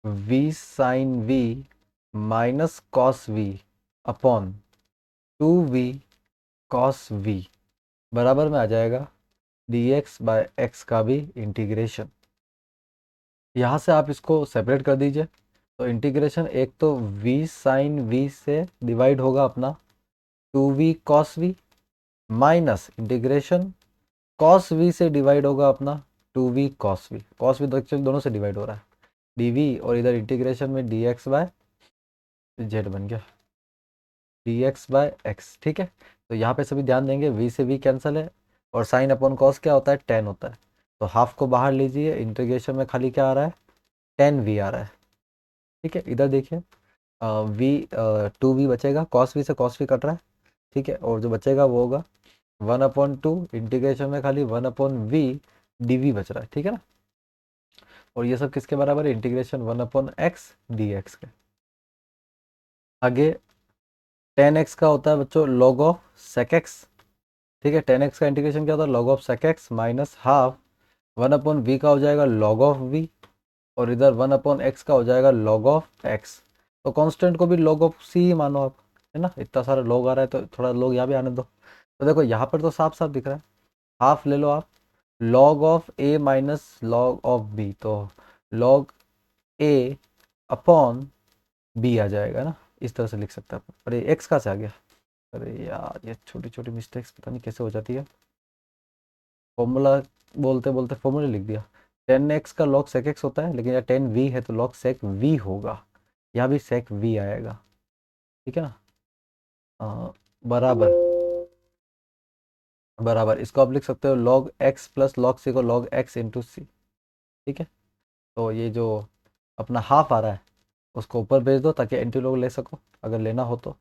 v sine v minus cos v upon two v cos v बराबर में आ जाएगा डी एक्स बाय एक्स का भी इंटीग्रेशन। यहाँ से आप इसको सेपरेट कर दीजिए। तो इंटीग्रेशन एक तो वी साइन वी से डिवाइड होगा अपना two v cos v, minus integration cos v से डिवाइड होगा अपना टू वी कॉस वी तो एक्चुअली दोनों से डिवाइड हो रहा है डी वी, और इधर इंटीग्रेशन में डी एक्स बाय जेड बन गया, डी एक्स बाय एक्स, ठीक है। तो यहाँ पे सभी ध्यान देंगे, वी से वी कैंसिल है, और साइन अपॉन कॉस क्या होता है, टेन होता है। तो हाफ को बाहर लीजिए, इंटीग्रेशन में खाली क्या आ रहा है, टेन वी आ रहा है, ठीक है। इधर देखिए, वी टू वी बचेगा, कॉस वी से कॉस वी कट रहा है, ठीक है। और जो बचेगा वो होगा वन अपॉन टू, इंटीग्रेशन में खाली one upon v D v बच रहा है, ठीक है ना। और ये सब किसके बराबर है, integration one upon x D X के। आगे टेन एक्स का होता है बच्चों लॉग ऑफ सेक एक्स, ठीक है। टेन एक्स का इंटीग्रेशन क्या होता है, log of sec x minus half one upon v का हो जाएगा लॉग ऑफ वी, और इधर वन अपॉन एक्स का हो जाएगा लॉग ऑफ एक्स। तो कांस्टेंट को भी लॉग ऑफ सी ही मानो आप, है ना, इतना सारा लॉग आ रहा है तो थोड़ा लॉग यहाँ भी आने दो। तो देखो यहाँ पर तो साफ साफ दिख रहा है, हाफ ले लो आप, log of a minus log of b, तो लॉग ए अपॉन बी आ जाएगा ना, इस तरह से लिख सकते हैं आप। अरे एक्स कहाँ से आ गया, अरे यार ये छोटी छोटी मिस्टेक्स पता नहीं कैसे हो जाती है, फॉर्मूला बोलते बोलते फॉर्मूला लिख दिया। टेन एक्स का लॉग सेक एक्स होता है, लेकिन यहाँ टेन वी है तो लॉग सेक वी होगा, यहाँ भी सेक वी आएगा, ठीक है ना। बराबर बराबर इसको आप लिख सकते हो log x plus log c को लॉग एक्स इंटू सी, ठीक है। तो ये जो अपना हाफ आ रहा है उसको ऊपर भेज दो ताकि एंटी लॉग ले सको अगर लेना हो तो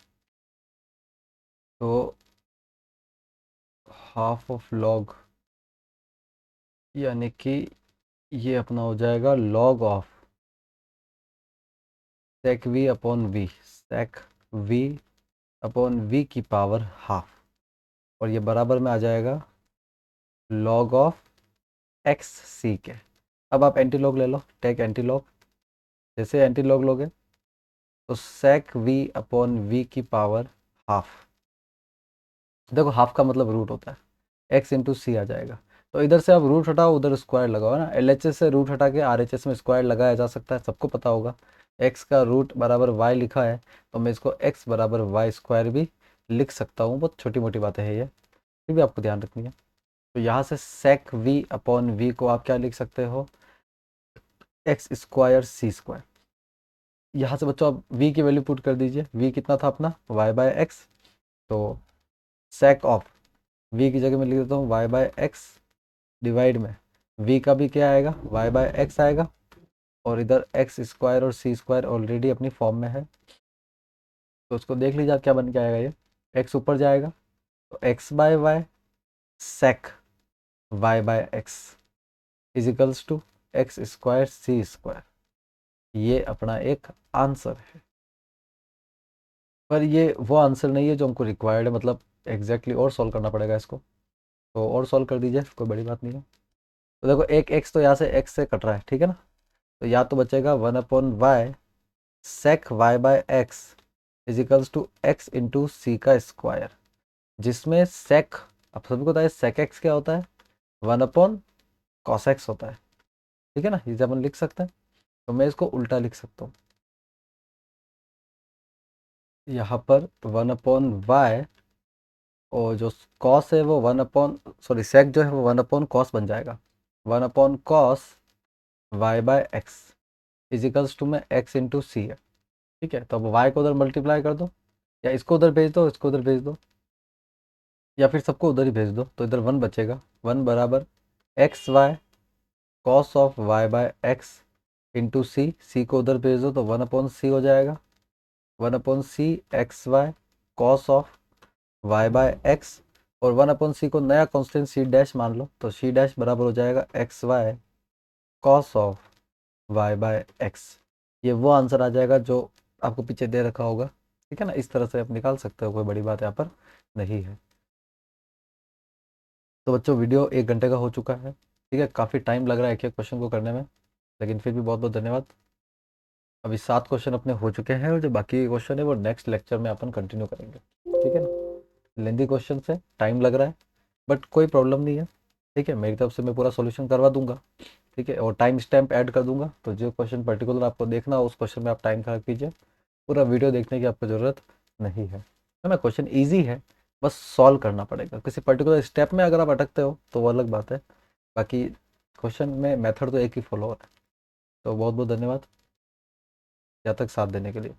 हाफ ऑफ लॉग यानी कि ये अपना हो जाएगा log of sec v upon v, sec v upon v की पावर हाफ, और ये बराबर में आ जाएगा लॉग ऑफ एक्स सी के। अब आप एंटी लॉग ले लो, टेक एंटी लॉग, जैसे एंटी लॉग लोगे तो sec v अपॉन v की पावर हाफ। देखो हाफ का मतलब रूट होता है, x इंटू सी आ जाएगा। तो इधर से आप रूट हटाओ, उधर स्क्वायर लगाओ ना। LHS से रूट हटा के RHS में स्क्वायर लगाया जा सकता है, सबको पता होगा। x का रूट बराबर y लिखा है, तो मैं इसको x बराबर वाई स्क्वायर भी लिख सकता हूँ। बहुत छोटी मोटी बातें हैं ये, फिर भी आपको ध्यान रखनी है। तो यहाँ से sec v अपॉन v को आप क्या लिख सकते हो, एक्स स्क्वायर सी स्क्वायर। यहाँ से बच्चों आप v की वैल्यू पुट कर दीजिए। v कितना था अपना, y बाय एक्स। तो sec ऑफ v की जगह मैं लिख देता हूँ y बाय एक्स डिवाइड में v का भी क्या आएगा, y बाय एक्स आएगा। और इधर एक्स स्क्वायर और सी स्क्वायर ऑलरेडी अपनी फॉर्म में है, तो उसको देख लीजिए आप क्या बन के आएगा। ये x ऊपर जाएगा तो x by y sec y by x equals to x square c square. ये अपना एक आंसर है, पर ये वो आंसर नहीं है जो हमको रिक्वायर्ड है, मतलब एग्जैक्टली और सॉल्व करना पड़ेगा इसको। तो और सॉल्व कर दीजिए, कोई बड़ी बात नहीं है। तो देखो एक एक्स तो यहाँ से एक्स से कट रहा है, ठीक है ना। तो या तो बचेगा 1/y sec y by x equals to X into C का स्क्वायर, जिसमें सेक, आप सभी को पता है सेक एक्स क्या होता है, 1/cos x होता है, ठीक है ना। इसे अपन लिख सकते हैं। तो मैं इसको उल्टा लिख सकता हूँ, यहाँ पर 1/y और जो कॉस है वो 1 सॉरी सेक जो है वो 1/cos बन जाएगा। 1/cos y by x equals to में एक्स इंटू सी है, ठीक है। तो अब y को उधर मल्टीप्लाई कर दो, या इसको उधर भेज दो, इसको उधर भेज दो, या फिर सबको उधर ही भेज दो। तो इधर 1 बचेगा, 1 बराबर X Y cos of y by X into C. C को उधर भेज दो तो 1/c हो जाएगा, 1/c X Y cos of y by x. और 1/c को नया कांस्टेंट c डैश मान लो, तो c डैश बराबर हो जाएगा x Y cos of y by x. ये वो आंसर आ जाएगा जो आपको पीछे दे रखा होगा, ठीक है ना। इस तरह से आप निकाल सकते हो, कोई बड़ी बात यहाँ पर नहीं है। तो बच्चों वीडियो 1 घंटे का हो चुका है, ठीक है। काफ़ी टाइम लग रहा है एक एक क्वेश्चन को करने में, लेकिन फिर भी बहुत बहुत धन्यवाद। अभी 7 क्वेश्चन अपने हो चुके हैं, और जो बाकी क्वेश्चन है वो नेक्स्ट लेक्चर में अपन कंटिन्यू करेंगे, ठीक है ना। लेंदी क्वेश्चन से टाइम लग रहा है, बट कोई प्रॉब्लम नहीं है, ठीक है। मेरी तरफ से मैं पूरा सॉल्यूशन करवा दूंगा, ठीक है। और टाइम स्टैम्प ऐड कर दूंगा, तो जो क्वेश्चन पर्टिकुलर आपको देखना हो उस क्वेश्चन में आप टाइम खराब कीजिए, पूरा वीडियो देखने की आपको ज़रूरत नहीं है ना। क्वेश्चन ईजी है, बस सॉल्व करना पड़ेगा। किसी पर्टिकुलर स्टेप में अगर आप अटकते हो तो वो अलग बात है, बाकी क्वेश्चन में मेथड तो एक ही फॉलो हो रहा है। तो बहुत बहुत धन्यवाद यहाँ तक साथ देने के लिए।